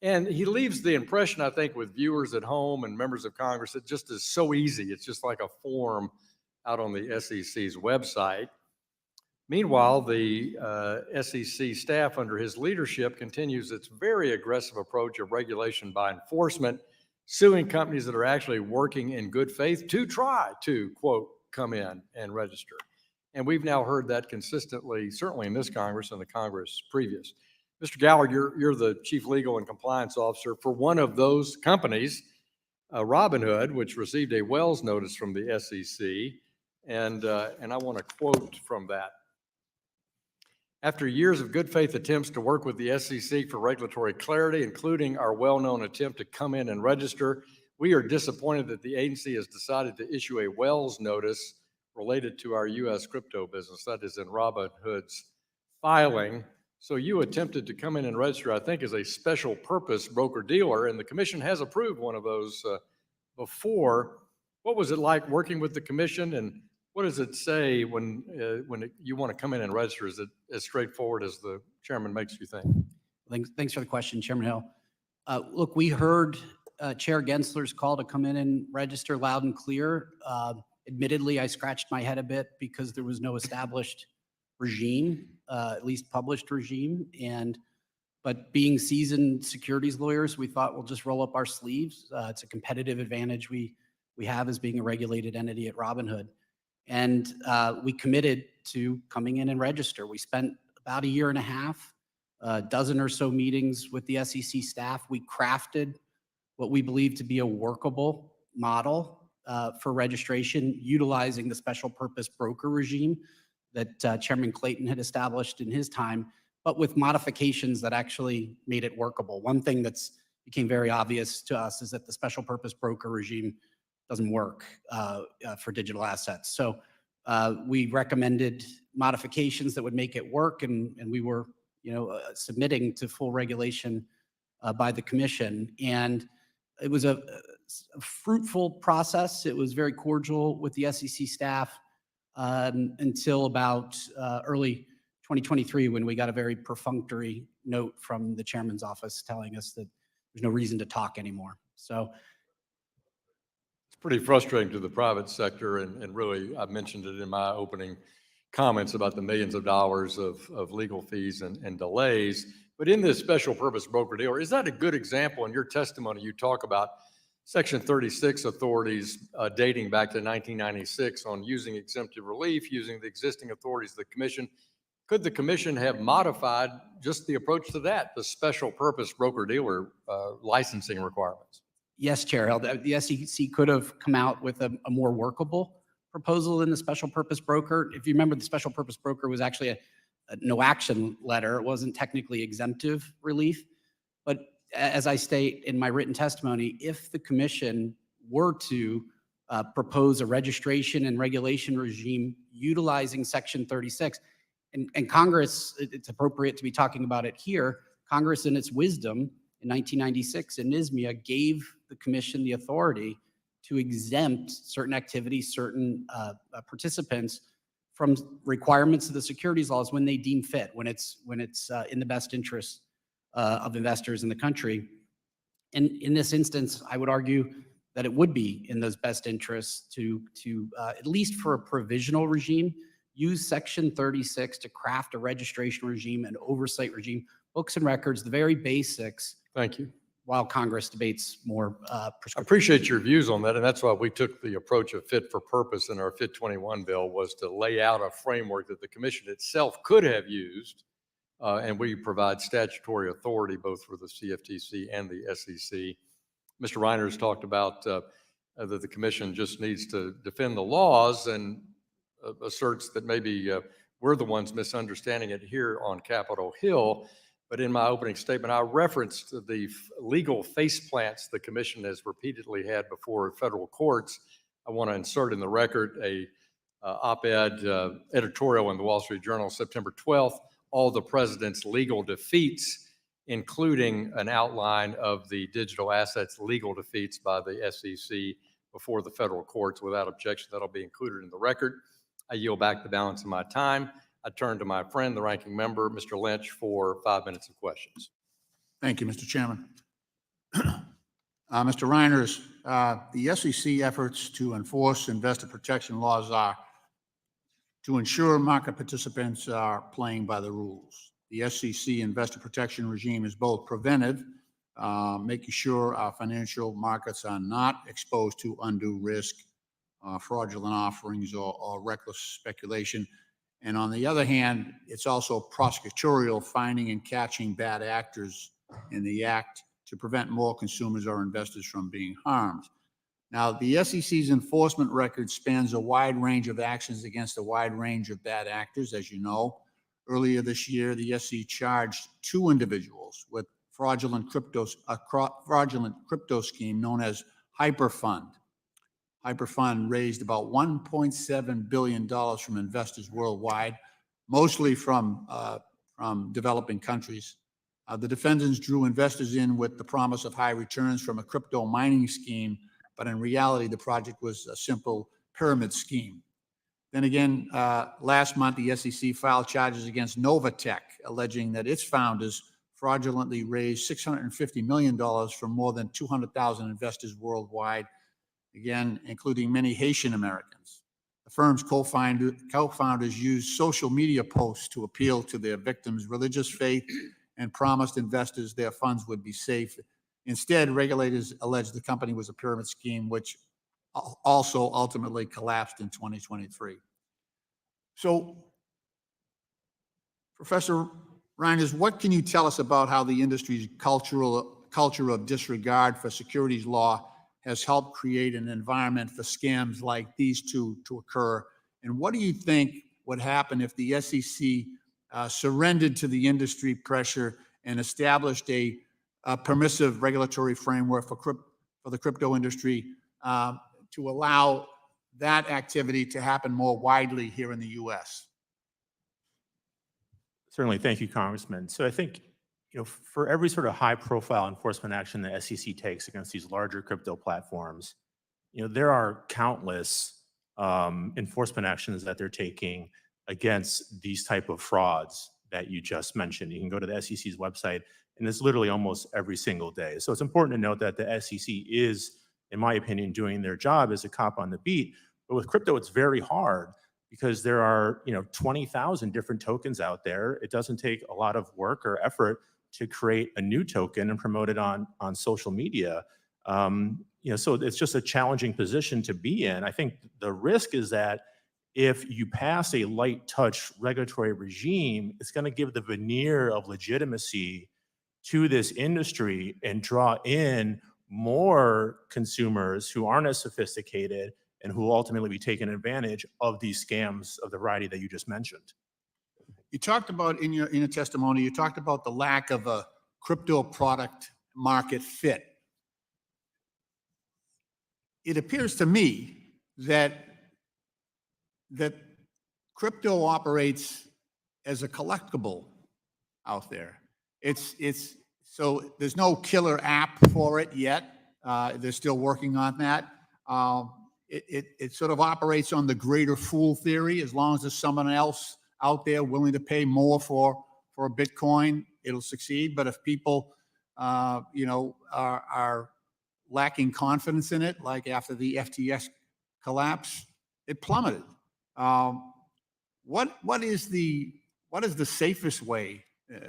And he leaves the impression, I think, with viewers at home and members of Congress, it just is so easy. It's just like a form out on the SEC's website. Meanwhile, the SEC staff under his leadership continues its very aggressive approach of regulation by enforcement, suing companies that are actually working in good faith to try to, quote, come in and register. And we've now heard that consistently, certainly in this Congress and the Congress previous. Mr. Gallagher, you're the Chief Legal and Compliance Officer for one of those companies, Robinhood, which received a Wells notice from the SEC. And I want to quote from that. After years of good faith attempts to work with the SEC for regulatory clarity, including our well-known attempt to come in and register, we are disappointed that the agency has decided to issue a Wells notice related to our U.S. crypto business. That is in Robinhood's filing. So you attempted to come in and register, I think, as a special purpose broker-dealer, and the commission has approved one of those before. What was it like working with the commission, and what does it say when you want to come in and register? Is it as straightforward as the chairman makes you think? Thanks for the question, Chairman Hill. Look, we heard Chair Gensler's call to come in and register loud and clear. Admittedly, I scratched my head a bit because there was no established regime, at least published regime. But being seasoned securities lawyers, we thought we'll just roll up our sleeves. It's a competitive advantage we have as being a regulated entity at Robinhood. And we committed to coming in and register. We spent about 1.5 years, a dozen or so meetings with the SEC staff. We crafted what we believe to be a workable model for registration, utilizing the special purpose broker regime that Chairman Clayton had established in his time, but with modifications that actually made it workable. One thing that's became very obvious to us is that the special purpose broker regime doesn't work for digital assets. So we recommended modifications that would make it work, and we were submitting to full regulation by the commission. And it was a fruitful process. It was very cordial with the SEC staff until about early 2023, when we got a very perfunctory note from the chairman's office telling us that there's no reason to talk anymore. So it's pretty frustrating to the private sector, and really, I mentioned it in my opening comments about the millions of dollars of legal fees and delays. But in this special purpose broker-dealer, is that a good example? In your testimony, you talk about Section 36 authorities dating back to 1996 on using exemptive relief, using the existing authorities of the commission. Could the commission have modified just the approach to that, the special purpose broker-dealer licensing requirements? Yes, Chair. The SEC could have come out with a more workable proposal than the special purpose broker. If you remember, the special purpose broker was actually a no action letter. It wasn't technically exemptive relief. But as I state in my written testimony, if the commission were to propose a registration and regulation regime utilizing Section 36, and Congress, it's appropriate to be talking about it here, Congress in its wisdom in 1996 in NISMIA gave the commission the authority to exempt certain activities, certain participants from requirements of the securities laws when they deem fit, when it's in the best interest of investors in the country. And in this instance, I would argue that it would be in those best interests to at least for a provisional regime, use Section 36 to craft a registration regime, an oversight regime, books and records, the very basics. Thank you. While Congress debates more I prescriptive. appreciate your views on that, and that's why we took the approach of fit for purpose in our FIT 21 bill, was to lay out a framework that the commission itself could have used, and we provide statutory authority both for the CFTC and the SEC. Mr. Reiner has talked about that the commission just needs to defend the laws and asserts that maybe we're the ones misunderstanding it here on Capitol Hill. But in my opening statement, I referenced the legal faceplants the commission has repeatedly had before federal courts. I want to insert in the record a op-ed editorial in the Wall Street Journal, September 12th, all the president's legal defeats, including an outline of the digital assets legal defeats by the SEC before the federal courts without objection. That'll be included in the record. I yield back the balance of my time. I turn to my friend, the ranking member, Mr. Lynch, for 5 minutes of questions. Thank you, Mr. Chairman. Mr. Reiners, the SEC efforts to enforce investor protection laws are to ensure market participants are playing by the rules. The SEC investor protection regime is both preventive, making sure our financial markets are not exposed to undue risk, fraudulent offerings, or reckless speculation. And on the other hand, it's also prosecutorial, finding and catching bad actors in the act to prevent more consumers or investors from being harmed. Now, the SEC's enforcement record spans a wide range of actions against a wide range of bad actors, as you know. Earlier this year, the SEC charged 2 individuals with a fraudulent crypto scheme known as Hyperfund. Hyperfund raised about $1.7 billion from investors worldwide, mostly from developing countries. The defendants drew investors in with the promise of high returns from a crypto mining scheme, but in reality, the project was a simple pyramid scheme. Then again, last month, the SEC filed charges against Novatech, alleging that its founders fraudulently raised $650 million from more than 200,000 investors worldwide, again, including many Haitian Americans. The firm's co-founders used social media posts to appeal to their victims' religious faith and promised investors their funds would be safe. Instead, regulators alleged the company was a pyramid scheme, which also ultimately collapsed in 2023. So, Professor Reiners, what can you tell us about how the industry's culture of disregard for securities law has helped create an environment for scams like these two to occur? And what do you think would happen if the SEC surrendered to the industry pressure and established a permissive regulatory framework for the crypto industry to allow that activity to happen more widely here in the U.S.? Certainly. Thank you, Congressman. So I think, for every sort of high-profile enforcement action the SEC takes against these larger crypto platforms, there are countless enforcement actions that they're taking against these type of frauds that you just mentioned. You can go to the SEC's website, and it's literally almost every single day. So it's important to note that the SEC is, in my opinion, doing their job as a cop on the beat. But with crypto, it's very hard because there are 20,000 different tokens out there. It doesn't take a lot of work or effort to create a new token and promote it on social media. So it's just a challenging position to be in. I think the risk is that if you pass a light touch regulatory regime, it's going to give the veneer of legitimacy to this industry and draw in more consumers who aren't as sophisticated and who will ultimately be taking advantage of these scams of the variety that you just mentioned. You talked about in your testimony, you talked about the lack of a crypto product market fit. It appears to me that crypto operates as a collectible out there. So there's no killer app for it yet. They're still working on that. It sort of operates on the greater fool theory. As long as there's someone else out there willing to pay more for a Bitcoin, it'll succeed. But if people, are lacking confidence in it, like after the FTX collapse, it plummeted. What is the safest way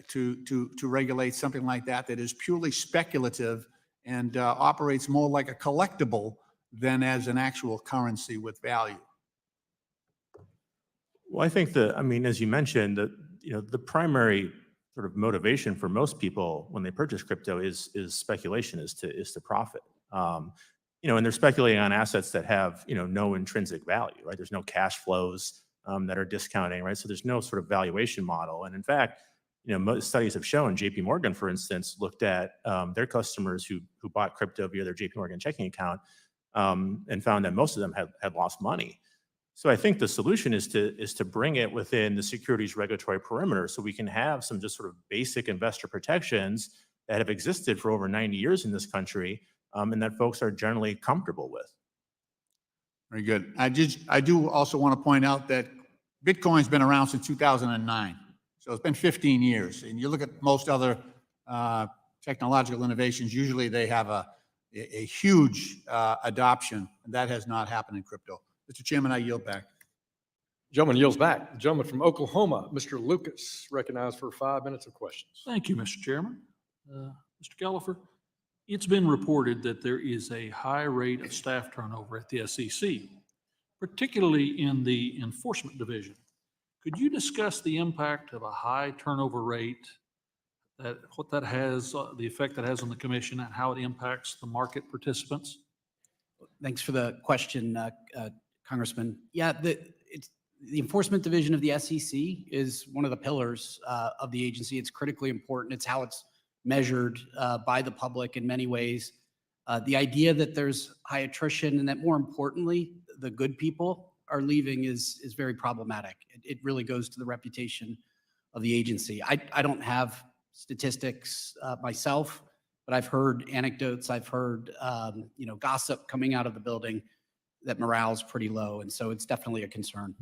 to regulate something like that is purely speculative and operates more like a collectible than as an actual currency with value? Well, I think as you mentioned, the primary sort of motivation for most people when they purchase crypto is speculation, is to profit. And they're speculating on assets that have, no intrinsic value, right? There's no cash flows that are discounting, right? So there's no sort of valuation model. And in fact, most studies have shown, JP Morgan, for instance, looked at their customers who bought crypto via their JP Morgan checking account and found that most of them had lost money. So I think the solution is to bring it within the securities regulatory perimeter, so we can have some just sort of basic investor protections that have existed for over 90 years in this country, and that folks are generally comfortable with. Very good. I do also want to point out that Bitcoin's been around since 2009. So it's been 15 years. And you look at most other technological innovations, usually they have a huge adoption, and that has not happened in crypto. Mr. Chairman, I yield back. Gentleman yields back. The gentleman from Oklahoma, Mr. Lucas, recognized for 5 minutes of questions. Thank you, Mr. Chairman. Mr. Gallagher, it's been reported that there is a high rate of staff turnover at the SEC, particularly in the enforcement division. Could you discuss the impact of a high turnover rate, what that has, the effect that has on the commission, and how it impacts the market participants? Thanks for the question, Congressman. Yeah, the enforcement division of the SEC is one of the pillars of the agency. It's critically important. It's how it's measured by the public in many ways. The idea that there's high attrition and that, more importantly, the good people are leaving is very problematic. It really goes to the reputation of the agency. I don't have statistics myself, but I've heard anecdotes. I've heard gossip coming out of the building that morale's pretty low, and so it's definitely a concern.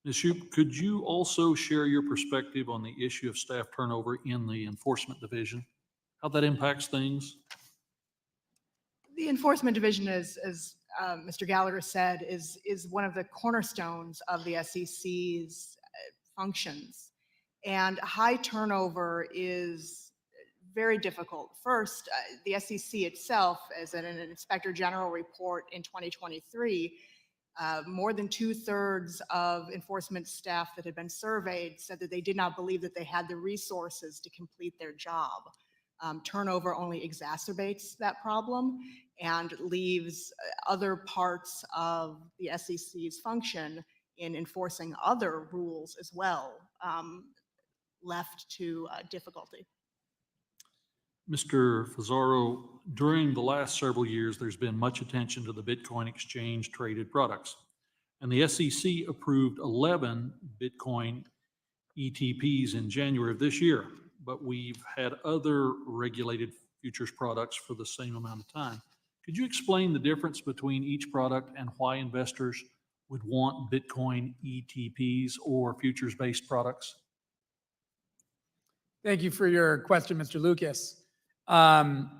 Ms. Shoup, could you also share your perspective on the issue of staff turnover in the enforcement division, how that impacts things? The enforcement division, as Mr. Gallagher said, is one of the cornerstones of the SEC's functions. And high turnover is very difficult. First, the SEC itself, as an Inspector General report in 2023, more than 2/3 of enforcement staff that had been surveyed said that they did not believe that they had the resources to complete their job. Turnover only exacerbates that problem and leaves other parts of the SEC's function in enforcing other rules as well left to difficulty. Mr. Fusaro, during the last several years, there's been much attention to the Bitcoin exchange traded products. And the SEC approved 11 Bitcoin ETPs in January of this year, but we've had other regulated futures products for the same amount of time. Could you explain the difference between each product and why investors would want Bitcoin ETPs or futures-based products? Thank you for your question, Mr. Lucas.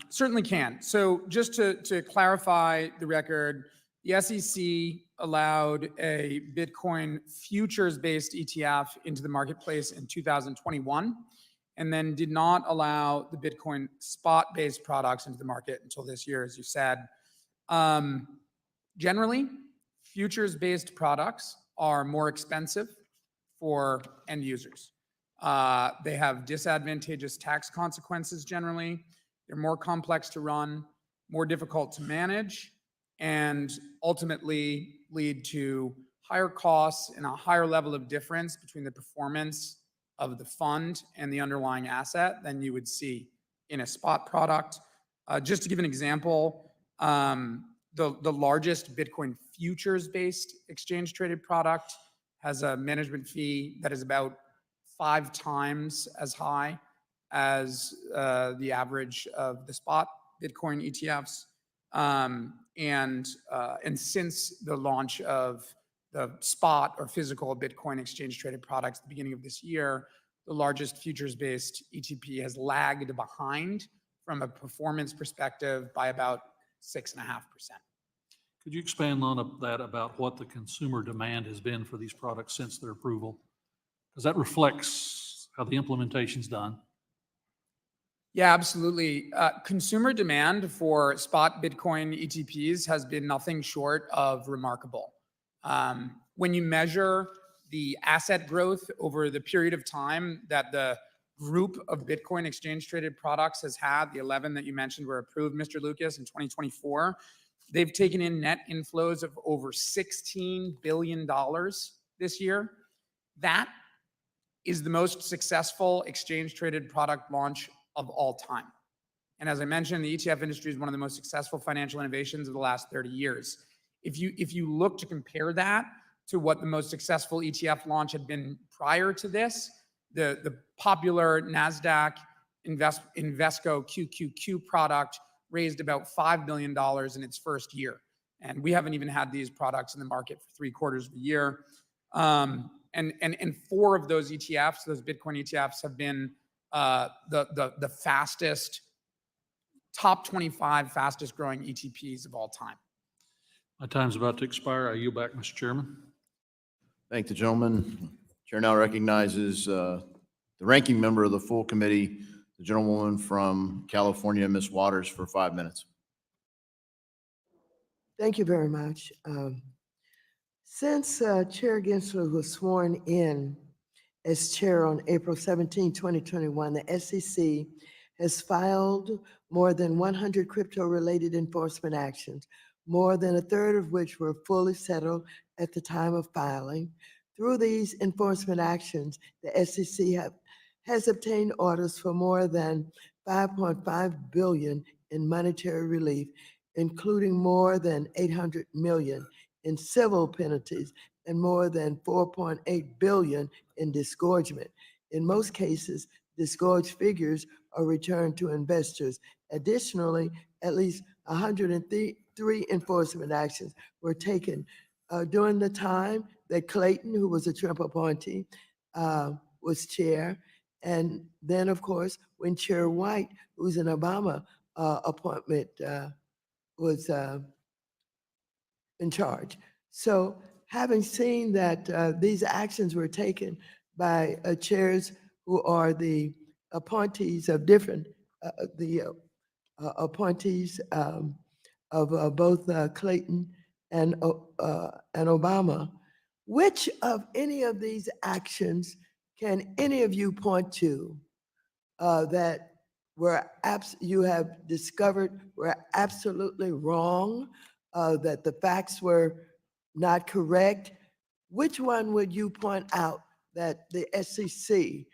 Certainly can. So just to clarify the record, the SEC allowed a Bitcoin futures-based ETF into the marketplace in 2021. and then did not allow the Bitcoin spot-based products into the market until this year, as you said. Generally, futures-based products are more expensive for end users. They have disadvantageous tax consequences generally. They're more complex to run, more difficult to manage, and ultimately lead to higher costs and a higher level of difference between the performance of the fund and the underlying asset than you would see in a spot product. Just to give an example, the largest Bitcoin futures-based exchange-traded product has a management fee that is about 5 times as high as the average of the spot Bitcoin ETFs. And since the launch of the spot or physical Bitcoin exchange-traded products at the beginning of this year, the largest futures-based ETP has lagged behind from a performance perspective by about 6.5%. Could you expand on that about what the consumer demand has been for these products since their approval? Because that reflects how the implementation's done. Yeah, absolutely. Consumer demand for spot Bitcoin ETPs has been nothing short of remarkable. When you measure the asset growth over the period of time that the group of Bitcoin exchange-traded products has had, the 11 that you mentioned were approved, Mr. Lucas, in 2024, they've taken in net inflows of over $16 billion this year. That is the most successful exchange-traded product launch of all time. And as I mentioned, the ETF industry is one of the most successful financial innovations of the last 30 years. If you look to compare that to what the most successful ETF launch had been prior to this, the popular NASDAQ Invesco QQQ product raised about $5 billion in its first year. And we haven't even had these products in the market for 3/4 of a year. And 4 of those ETFs, those Bitcoin ETFs, have been the fastest, top 25 fastest growing ETPs of all time. My time's about to expire. I yield back, Mr. Chairman. Thank the gentleman. Chair now recognizes the ranking member of the full committee, the gentlewoman from California, Ms. Waters, for 5 minutes. Thank you very much. Since Chair Gensler was sworn in as chair on April 17, 2021, the SEC has filed more than 100 crypto-related enforcement actions, more than a third of which were fully settled at the time of filing. Through these enforcement actions, the SEC has obtained orders for more than $5.5 billion in monetary relief, including more than $800 million in civil penalties and more than $4.8 billion in disgorgement. In most cases, disgorged figures are returned to investors. Additionally, at least 103 enforcement actions were taken during the time that Clayton, who was a Trump appointee, was chair. And then, of course, when Chair White, who's an Obama appointment, was in charge. So having seen that these actions were taken by chairs who are the appointees of different, appointees of both Clayton and Obama, which of any of these actions can any of you point to that you have discovered were absolutely wrong, that the facts were not correct? Which one would you point out that the SEC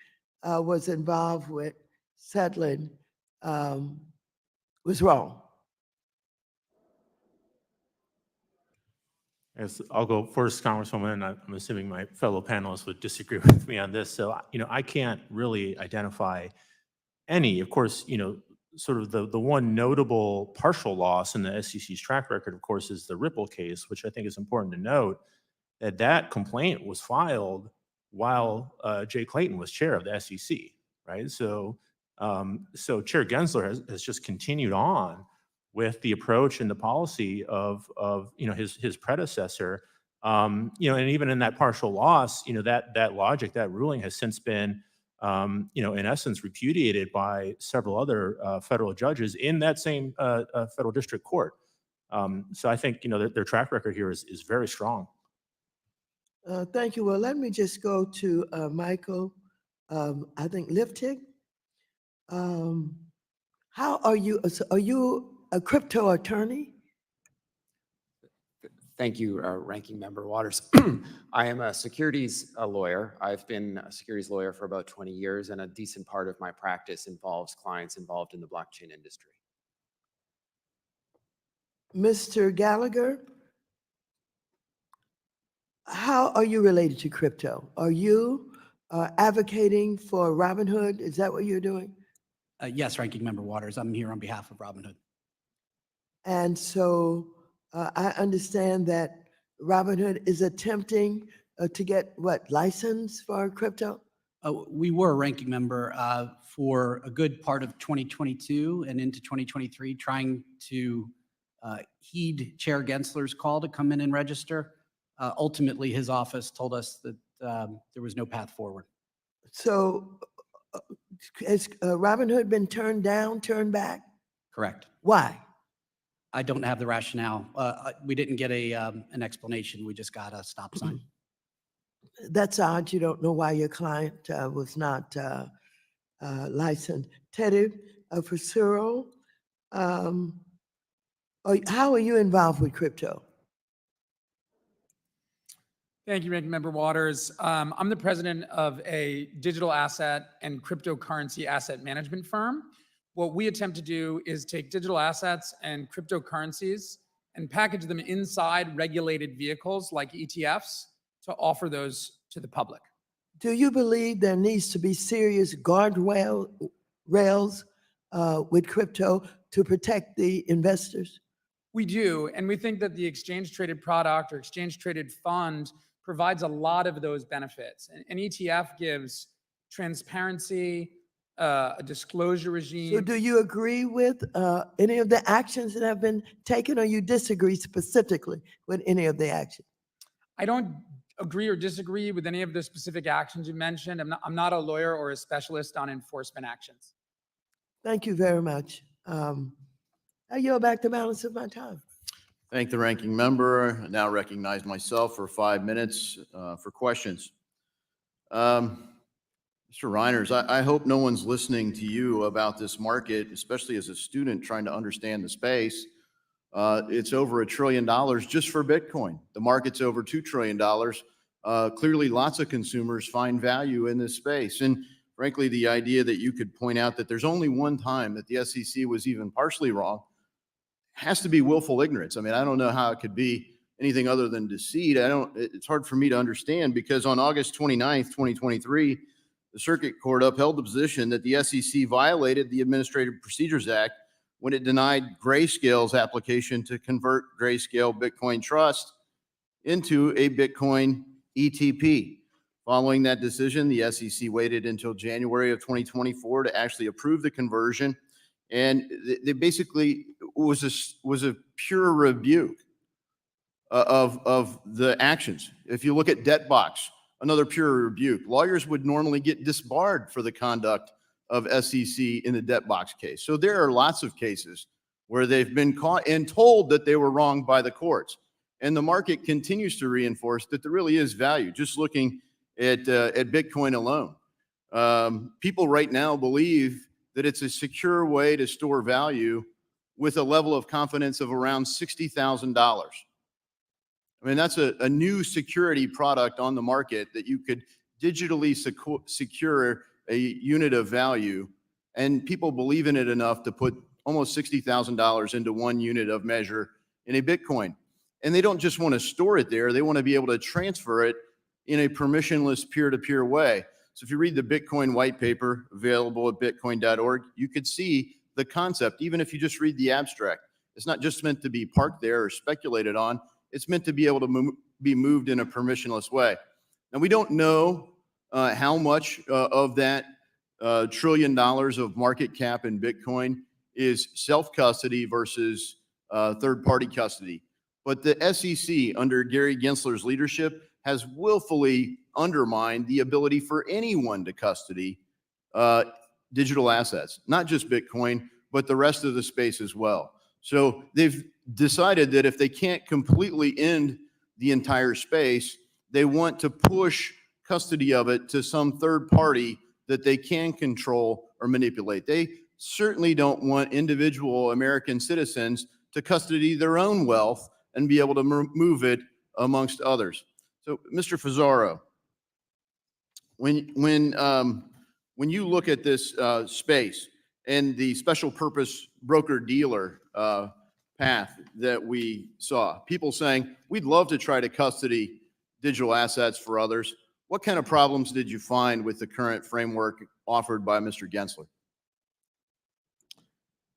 was involved with settling was wrong? Yes, I'll go first, Congresswoman, and I'm assuming my fellow panelists would disagree with me on this. So, I can't really identify any. Of course, sort of the one notable partial loss in the SEC's track record, of course, is the Ripple case, which I think is important to note that complaint was filed while Jay Clayton was chair of the SEC, right? So Chair Gensler has just continued on with the approach and the policy of his predecessor, and even in that partial loss, that logic, that ruling has since been in essence, repudiated by several other federal judges in that same federal district court. So I think, their track record here is very strong. Thank you. Well, let me just go to Michael, I think Lifik. How are you, are you a crypto attorney? Thank you, Ranking Member Waters. I am a securities lawyer. I've been a securities lawyer for about 20 years, and a decent part of my practice involves clients involved in the blockchain industry. Mr. Gallagher, how are you related to crypto? Are you advocating for Robinhood? Is that what you're doing? Yes, Ranking Member Waters, I'm here on behalf of Robinhood. And so I understand that Robinhood is attempting to get what, license for crypto? We were, Ranking Member, for a good part of 2022 and into 2023, trying to heed Chair Gensler's call to come in and register. Ultimately, his office told us that there was no path forward. So has Robinhood been turned down, turned back? Correct. Why? I don't have the rationale. We didn't get an explanation. We just got a stop sign. That's odd. You don't know why your client was not licensed. Teddy Fusaro, how are you involved with crypto? Thank you, Ranking Member Waters. I'm the president of a digital asset and cryptocurrency asset management firm. What we attempt to do is take digital assets and cryptocurrencies and package them inside regulated vehicles like ETFs to offer those to the public. Do you believe there needs to be serious guardrails with crypto to protect the investors? We do, and we think that the exchange-traded product or exchange-traded fund provides a lot of those benefits. An ETF gives transparency, a disclosure regime. So do you agree with any of the actions that have been taken, or you disagree specifically with any of the actions? I don't agree or disagree with any of the specific actions you mentioned. I'm not a lawyer or a specialist on enforcement actions. Thank you very much. I yield back the balance of my time. Thank the ranking member. I now recognize myself for 5 minutes for questions. Mr. Reiners, I hope no one's listening to you about this market, especially as a student trying to understand the space. It's over $1 trillion just for Bitcoin. The market's over $2 trillion. Clearly, lots of consumers find value in this space. And frankly, the idea that you could point out that there's only one time that the SEC was even partially wrong has to be willful ignorance. I mean, I don't know how it could be anything other than deceit. It's hard for me to understand, because on August 29th, 2023, the Circuit Court upheld the position that the SEC violated the Administrative Procedures Act when it denied Grayscale's application to convert Grayscale Bitcoin Trust into a Bitcoin ETP. Following that decision, the SEC waited until January of 2024 to actually approve the conversion. And they basically was a pure rebuke of the actions. If you look at DebtBox, another pure rebuke. Lawyers would normally get disbarred for the conduct of SEC in the DebtBox case. So there are lots of cases where they've been caught and told that they were wrong by the courts. And the market continues to reinforce that there really is value. Just looking at Bitcoin alone, people right now believe that it's a secure way to store value with a level of confidence of around $60,000. I mean, that's a new security product on the market that you could digitally secure a unit of value, and people believe in it enough to put almost $60,000 into one unit of measure in a Bitcoin. And they don't just want to store it there, they want to be able to transfer it in a permissionless peer-to-peer way. So if you read the Bitcoin white paper available at bitcoin.org, you could see the concept, even if you just read the abstract. It's not just meant to be parked there or speculated on. It's meant to be able to be moved in a permissionless way. Now, we don't know how much of that $1 trillion of market cap in Bitcoin is self-custody versus third-party custody. But the SEC, under Gary Gensler's leadership, has willfully undermined the ability for anyone to custody digital assets, not just Bitcoin, but the rest of the space as well. So they've decided that if they can't completely end the entire space, they want to push custody of it to some third party that they can control or manipulate. They certainly don't want individual American citizens to custody their own wealth and be able to move it amongst others. So, Mr. Fusaro, when you look at this space and the special purpose broker dealer path that we saw, people saying, we'd love to try to custody digital assets for others. What kind of problems did you find with the current framework offered by Mr. Gensler?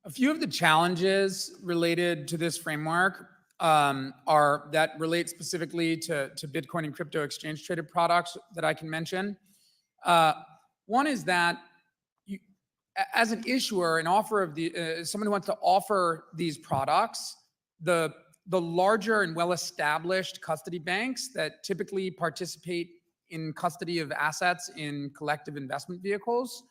A few of the challenges related to this framework are that relate specifically to Bitcoin and crypto exchange traded products that I can mention. One is that you, as an issuer, an offer of someone who wants to offer these products, the larger and well-established custody banks that typically participate in custody of assets in collective investment vehicles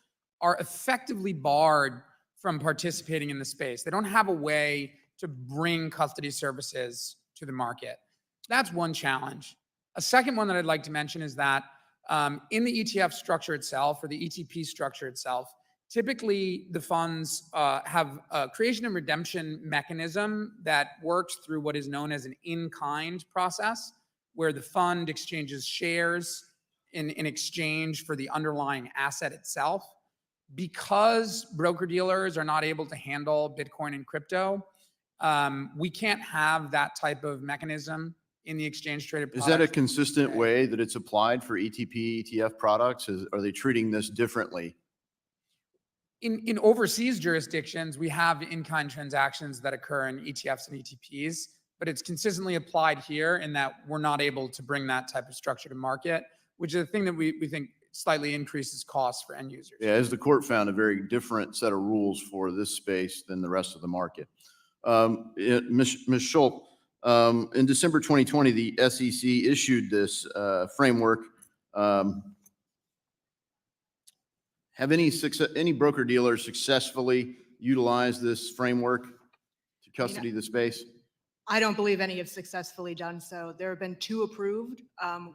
are effectively barred from participating in the space. They don't have a way to bring custody services to the market. That's one challenge. A second one that I'd like to mention is that in the ETF structure itself, or the ETP structure itself, typically the funds have a creation and redemption mechanism that works through what is known as an in-kind process, where the fund exchanges shares in exchange for the underlying asset itself. Because broker-dealers are not able to handle Bitcoin and crypto, we can't have that type of mechanism in the exchange-traded products. Is that a consistent way that it's applied for ETP, ETF products? Are they treating this differently? In overseas jurisdictions, we have in-kind transactions that occur in ETFs and ETPs, but it's consistently applied here in that we're not able to bring that type of structure to market, which is a thing that we think slightly increases costs for end users. Yeah, as the court found, a very different set of rules for this space than the rest of the market. Ms. Shul, in December 2020, the SEC issued this framework. Have any broker dealers successfully utilized this framework to custody the space? I don't believe any have successfully done so. There have been 2 approved,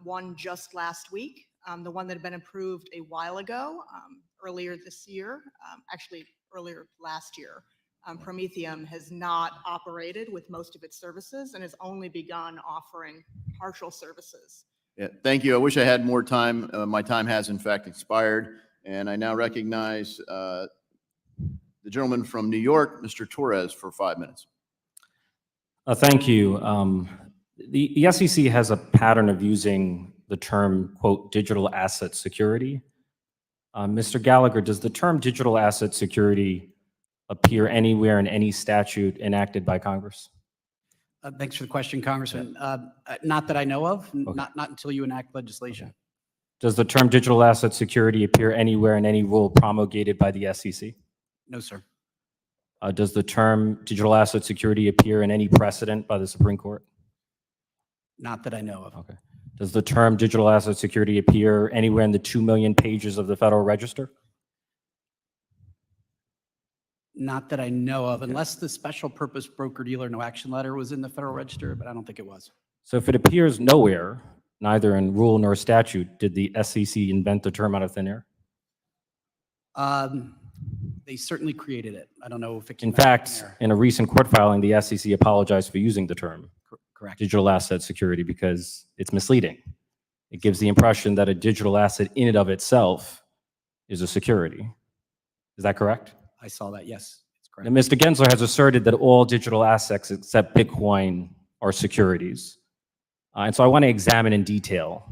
one just last week. The one that had been approved a while ago, earlier this year, actually earlier last year, Prometheum has not operated with most of its services and has only begun offering partial services. Yeah, thank you. I wish I had more time. My time has in fact expired, and I now recognize the gentleman from New York, Mr. Torres, for 5 minutes. Thank you. The SEC has a pattern of using the term, quote, digital asset security. Mr. Gallagher, does the term digital asset security appear anywhere in any statute enacted by Congress? Thanks for the question, Congressman. Not that I know of, Okay. not until you enact legislation. Okay. Does the term digital asset security appear anywhere in any rule promulgated by the SEC? No, sir. Does the term digital asset security appear in any precedent by the Supreme Court? Not that I know of. Okay. Does the term digital asset security appear anywhere in the 2 million pages of the Federal Register? Not that I know of, unless the special purpose broker-dealer no action letter was in the Federal Register, but I don't think it was. So if it appears nowhere, neither in rule nor statute, did the SEC invent the term out of thin air? They certainly created it. I don't know if it came In out of thin fact, air. in a recent court filing, the SEC apologized for using the term Correct. digital asset security because it's misleading. It gives the impression that a digital asset in and of itself is a security. Is that correct? I saw that, yes. It's correct. Now, Mr. Gensler has asserted that all digital assets except Bitcoin are securities. And so I want to examine in detail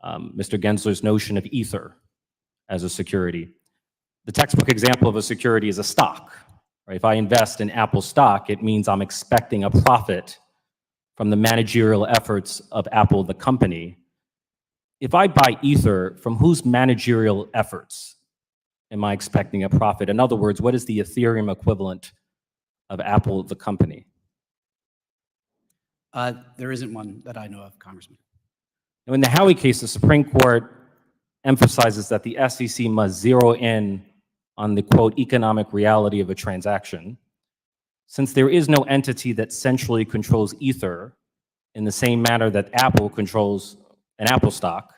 Mr. Gensler's notion of Ether as a security. The textbook example of a security is a stock. Right? If I invest in Apple stock, it means I'm expecting a profit from the managerial efforts of Apple, the company. If I buy Ether, from whose managerial efforts am I expecting a profit? In other words, what is the Ethereum equivalent of Apple, the company? There isn't one that I know of, Congressman. Now, in the Howey case, the Supreme Court emphasizes that the SEC must zero in on the quote economic reality of a transaction. Since there is no entity that centrally controls Ether in the same manner that Apple controls an Apple stock,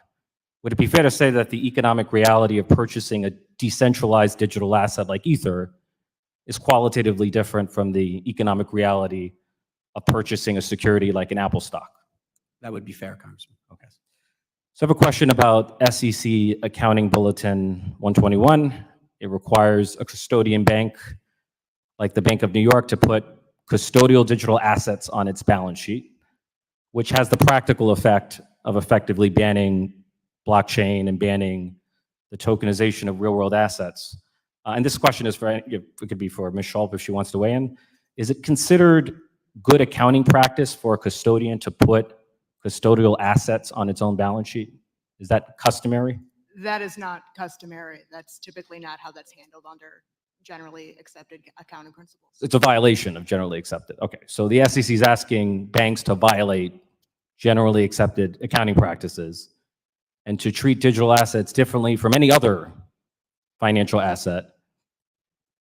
would it be fair to say that the economic reality of purchasing a decentralized digital asset like Ether is qualitatively different from the economic reality of purchasing a security like an Apple stock? That would be fair, Congressman. Okay. So I have a question about SEC Accounting Bulletin 121. It requires a custodian bank like the Bank of New York to put custodial digital assets on its balance sheet, which has the practical effect of effectively banning blockchain and banning the tokenization of real-world assets. And this question is for, it could be for Ms. Schulp if she wants to weigh in. Is it considered good accounting practice for a custodian to put custodial assets on its own balance sheet? Is that customary? That is not customary. That's typically not how that's handled under generally accepted accounting principles. It's a violation of generally accepted. Okay, so the SEC is asking banks to violate generally accepted accounting practices and to treat digital assets differently from any other financial asset.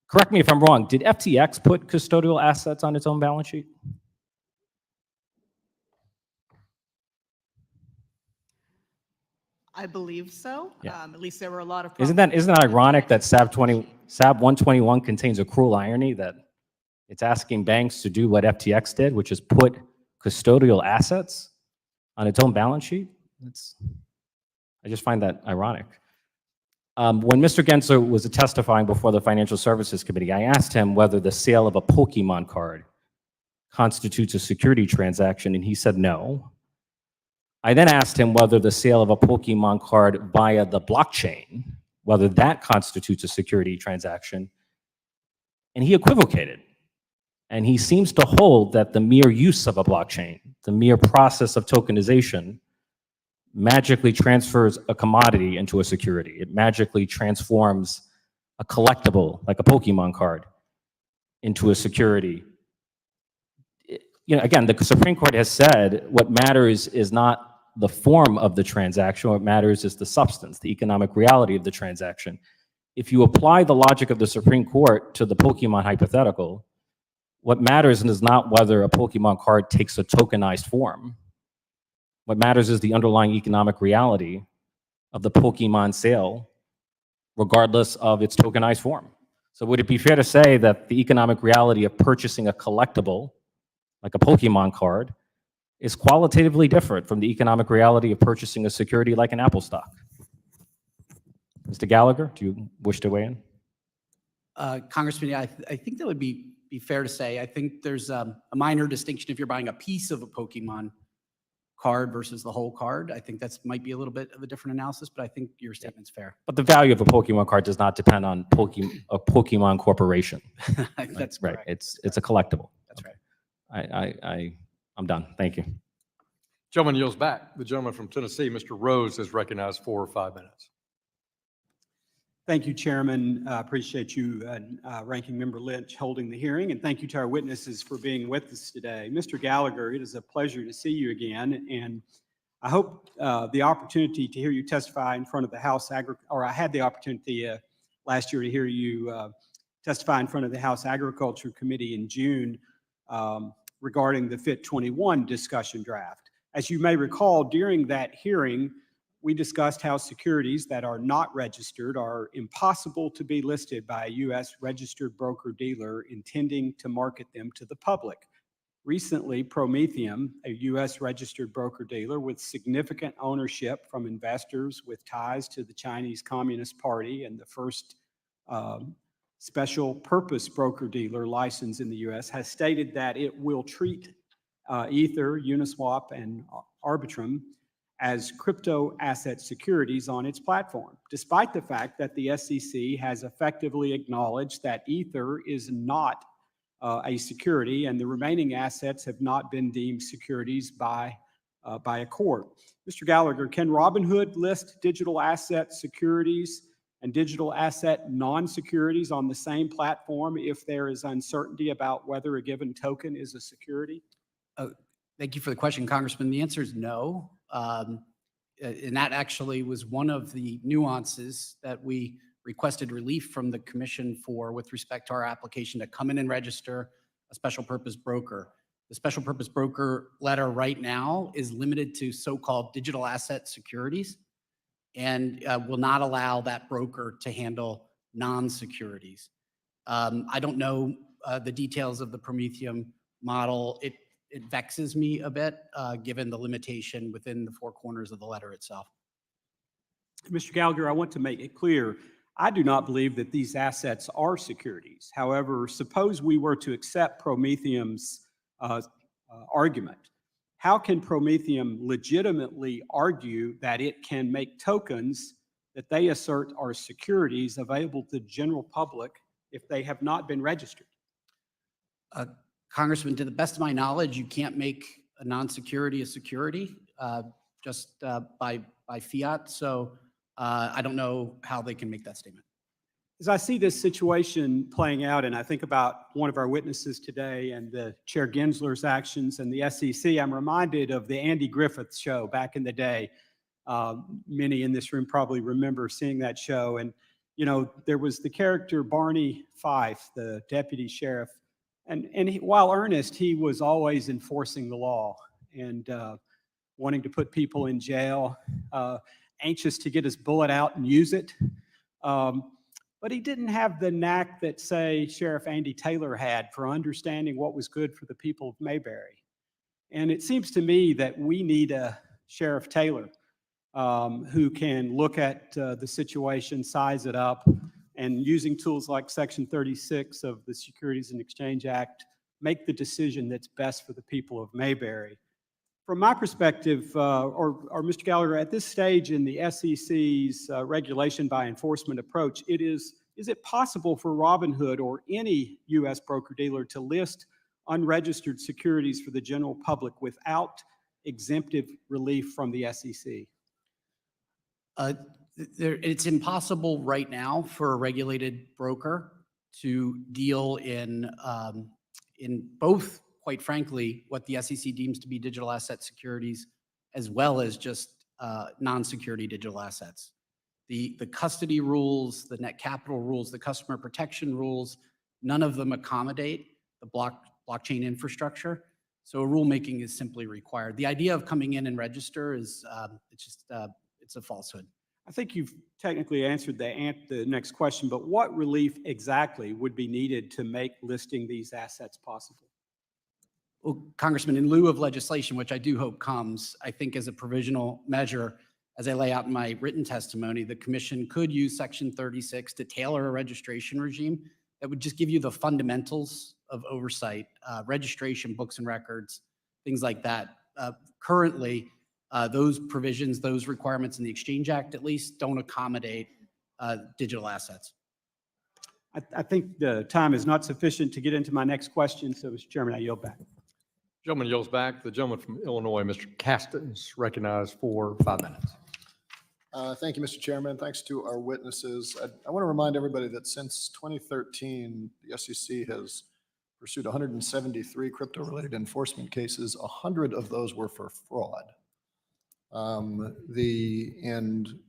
Correct me if I'm wrong, did FTX put custodial assets on its own balance sheet? I believe so. Yeah. At least there were a lot of. Isn't that ironic that SAB 121 contains a cruel irony that it's asking banks to do what FTX did, which is put custodial assets on its own balance sheet? I just find that ironic. When Mr. Gensler was testifying before the Financial Services Committee, I asked him whether the sale of a Pokemon card constitutes a security transaction, and he said no. I then asked him whether the sale of a Pokemon card via the blockchain, whether that constitutes a security transaction, and he equivocated. And he seems to hold that the mere use of a blockchain, the mere process of tokenization, magically transfers a commodity into a security. It magically transforms a collectible, like a Pokemon card, into a security. You know, again, the Supreme Court has said what matters is not the form of the transaction. What matters is the substance, the economic reality of the transaction. If you apply the logic of the Supreme Court to the Pokemon hypothetical, what matters is not whether a Pokemon card takes a tokenized form. What matters is the underlying economic reality of the Pokemon sale, regardless of its tokenized form. So would it be fair to say that the economic reality of purchasing a collectible, like a Pokemon card, is qualitatively different from the economic reality of purchasing a security like an Apple stock? Mr. Gallagher, do you wish to weigh in? Congressman, yeah, I think that would be fair to say. I think there's a minor distinction if you're buying a piece of a Pokemon card versus the whole card. I think that's might be a little bit of a different analysis, but I think your statement's fair. But the value of a Pokemon card does not depend on a Pokemon corporation. That's right. correct. It's a collectible. That's right. I'm done. Thank you. Gentleman yields back. The gentleman from Tennessee, Mr. Rose, is recognized for 5 minutes. Thank you, Chairman. Appreciate you and Ranking Member Lynch holding the hearing, and thank you to our witnesses for being with us today. Mr. Gallagher, it is a pleasure to see you again, and I hope the opportunity to hear you testify in front of the House I had the opportunity last year to hear you testify in front of the House Agriculture Committee in June regarding the FIT 21 discussion draft. As you may recall, during that hearing, we discussed how securities that are not registered are impossible to be listed by a U.S. registered broker-dealer intending to market them to the public. Recently, Prometheum, a U.S. registered broker-dealer with significant ownership from investors with ties to the Chinese Communist Party and the first special purpose broker-dealer license in the U.S., has stated that it will treat Ether, Uniswap, and Arbitrum as crypto asset securities on its platform, despite the fact that the SEC has effectively acknowledged that Ether is not a security and the remaining assets have not been deemed securities by a court. Mr. Gallagher, can Robinhood list digital asset securities and digital asset non-securities on the same platform if there is uncertainty about whether a given token is a security? Thank you for the question, Congressman. The answer is no. And that actually was one of the nuances that we requested relief from the commission for with respect to our application to come in and register a special purpose broker. The special purpose broker letter right now is limited to so-called digital asset securities and will not allow that broker to handle non-securities. I don't know the details of the Prometheum model. It vexes me a bit, given the limitation within the four corners of the letter itself. Mr. Gallagher, I want to make it clear, I do not believe that these assets are securities. However, suppose we were to accept Prometheum's argument. How can Prometheum legitimately argue that it can make tokens that they assert are securities available to the general public if they have not been registered? Congressman, to the best of my knowledge, you can't make a non-security a security just by fiat. So I don't know how they can make that statement. As I see this situation playing out, and I think about one of our witnesses today and the Chair Gensler's actions and the SEC, I'm reminded of the Andy Griffith show back in the day. Many in this room probably remember seeing that show. And, you know, there was the character Barney Fife, the deputy sheriff. And while earnest, he was always enforcing the law and wanting to put people in jail, anxious to get his bullet out and use it. But he didn't have the knack that, say, Sheriff Andy Taylor had for understanding what was good for the people of Mayberry. And it seems to me that we need a Sheriff Taylor who can look at the situation, size it up, and using tools like Section 36 of the Securities and Exchange Act, make the decision that's best for the people of Mayberry. From my perspective, or Mr. Gallagher, at this stage in the SEC's regulation by enforcement approach, is it possible for Robinhood or any U.S. broker-dealer to list unregistered securities for the general public without exemptive relief from the SEC? It's impossible right now for a regulated broker to deal in both, quite frankly, what the SEC deems to be digital asset securities, as well as just non-security digital assets. The custody rules, the net capital rules, the customer protection rules, none of them accommodate the blockchain infrastructure. So rulemaking is simply required. The idea of coming in and register is it's a falsehood. I think you've technically answered the next question, but what relief exactly would be needed to make listing these assets possible? Well, Congressman, in lieu of legislation, which I do hope comes, I think as a provisional measure, as I lay out in my written testimony, the commission could use Section 36 to tailor a registration regime that would just give you the fundamentals of oversight, registration, books and records, things like that. Currently, those provisions, those requirements in the Exchange Act at least don't accommodate digital assets. I think the time is not sufficient to get into my next question, so Mr. Chairman, I yield back. Gentleman yields back. The gentleman from Illinois, Mr. Caston, is recognized for 5 minutes. Thank you, Mr. Chairman. Thanks to our witnesses. I want to remind everybody that since 2013, the SEC has pursued 173 crypto-related enforcement cases. 100 of those were for fraud. The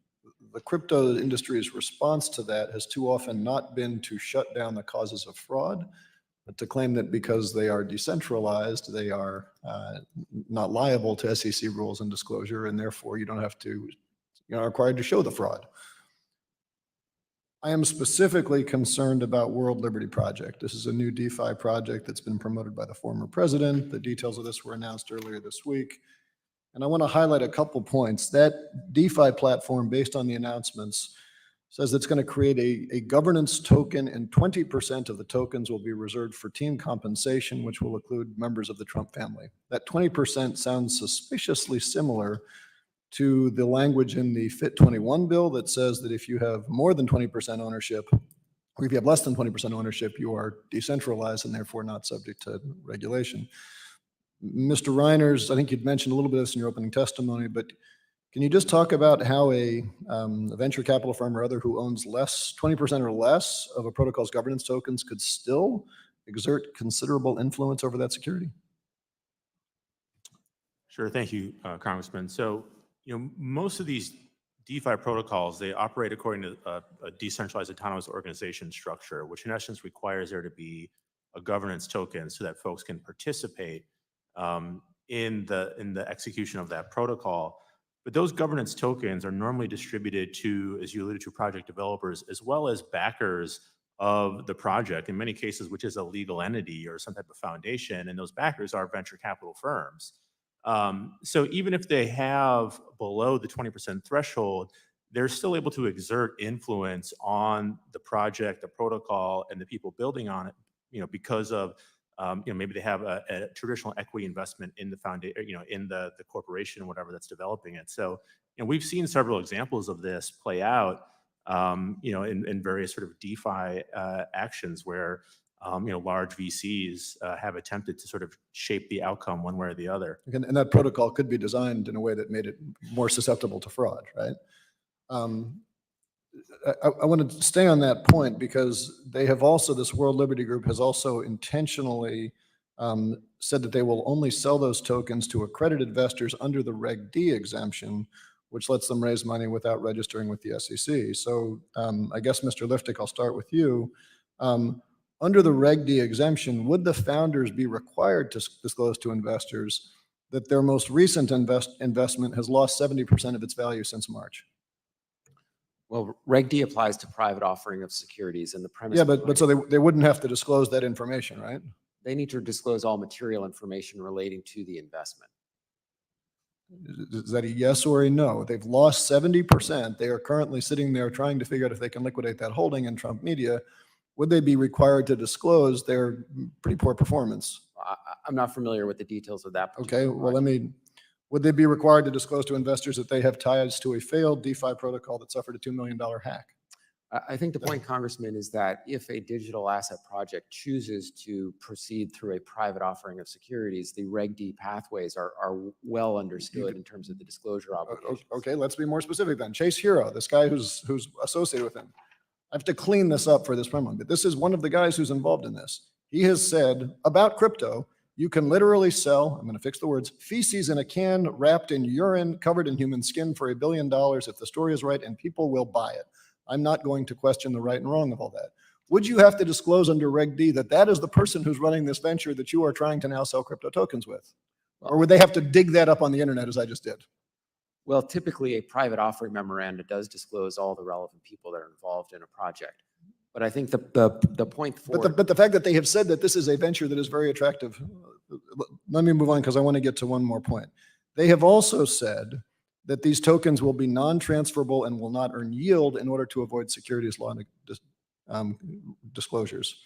crypto industry's response to that has too often not been to shut down the causes of fraud, but to claim that because they are decentralized, they are not liable to SEC rules and disclosure, and therefore you don't have to, you're not required to show the fraud. I am specifically concerned about World Liberty Project. This is a new DeFi project that's been promoted by the former president. The details of this were announced earlier this week. And I want to highlight a couple points. That DeFi platform, based on the announcements, says it's going to create a governance token, and 20% of the tokens will be reserved for team compensation, which will include members of the Trump family. That 20% sounds suspiciously similar to the language in the FIT 21 bill that says that if you have more than 20% ownership, or if you have less than 20% ownership, you are decentralized and therefore not subject to regulation. Mr. Reiners, I think you'd mentioned a little bit of this in your opening testimony, but can you just talk about how a venture capital firm or other who owns 20% or less of a protocol's governance tokens could still exert considerable influence over that security? Sure, thank you, Congressman. So most of these DeFi protocols, they operate according to a decentralized autonomous organization structure, which in essence requires there to be a governance token so that folks can participate in the execution of that protocol. But those governance tokens are normally distributed to, as you alluded to, project developers, as well as backers of the project, in many cases, which is a legal entity or some type of foundation, and those backers are venture capital firms. So even if they have below the 20% threshold, they're still able to exert influence on the project, the protocol, and the people building on it, because of, maybe they have a traditional equity investment in the foundation, in the corporation or whatever that's developing it. So, we've seen several examples of this play out, in various sort of DeFi actions where, large VCs have attempted to sort of shape the outcome one way or the other. And that protocol could be designed in a way that made it more susceptible to fraud, right? I want to stay on that point because they have also, this World Liberty Group has also intentionally said that they will only sell those tokens to accredited investors under the Reg D exemption, which lets them raise money without registering with the SEC. So I guess, Mr. Liftik, I'll start with you. Under the Reg D exemption, would the founders be required to disclose to investors that their most recent investment has lost 70% of its value since March? Well, Reg D applies to private offering of securities, and the premise. Yeah, but so they wouldn't have to disclose that information, right? They need to disclose all material information relating to the investment. Is that a yes or a no? They've lost 70%. They are currently sitting there trying to figure out if they can liquidate that holding in Trump Media. Would they be required to disclose their pretty poor performance? I'm not familiar with the details of that. Okay, well, would they be required to disclose to investors that they have ties to a failed DeFi protocol that suffered a $2 million hack? I think the point, Congressman, is that if a digital asset project chooses to proceed through a private offering of securities, the Reg D pathways are well understood in terms of the disclosure obligations. Okay, let's be more specific then. Chase Hero, this guy who's associated with him. I have to clean this up for this promo, but this is one of the guys who's involved in this. He has said about crypto, you can literally sell, I'm going to fix the words, feces in a can wrapped in urine, covered in human skin for $1 billion if the story is right, and people will buy it. I'm not going to question the right and wrong of all that. Would you have to disclose under Reg D that that is the person who's running this venture that you are trying to now sell crypto tokens with? Or would they have to dig that up on the internet as I just did? Well, typically a private offering memoranda does disclose all the relevant people that are involved in a project. But I think the point for... But the fact that they have said that this is a venture that is very attractive, let me move on because I want to get to one more point. They have also said that these tokens will be non-transferable and will not earn yield in order to avoid securities law disclosures.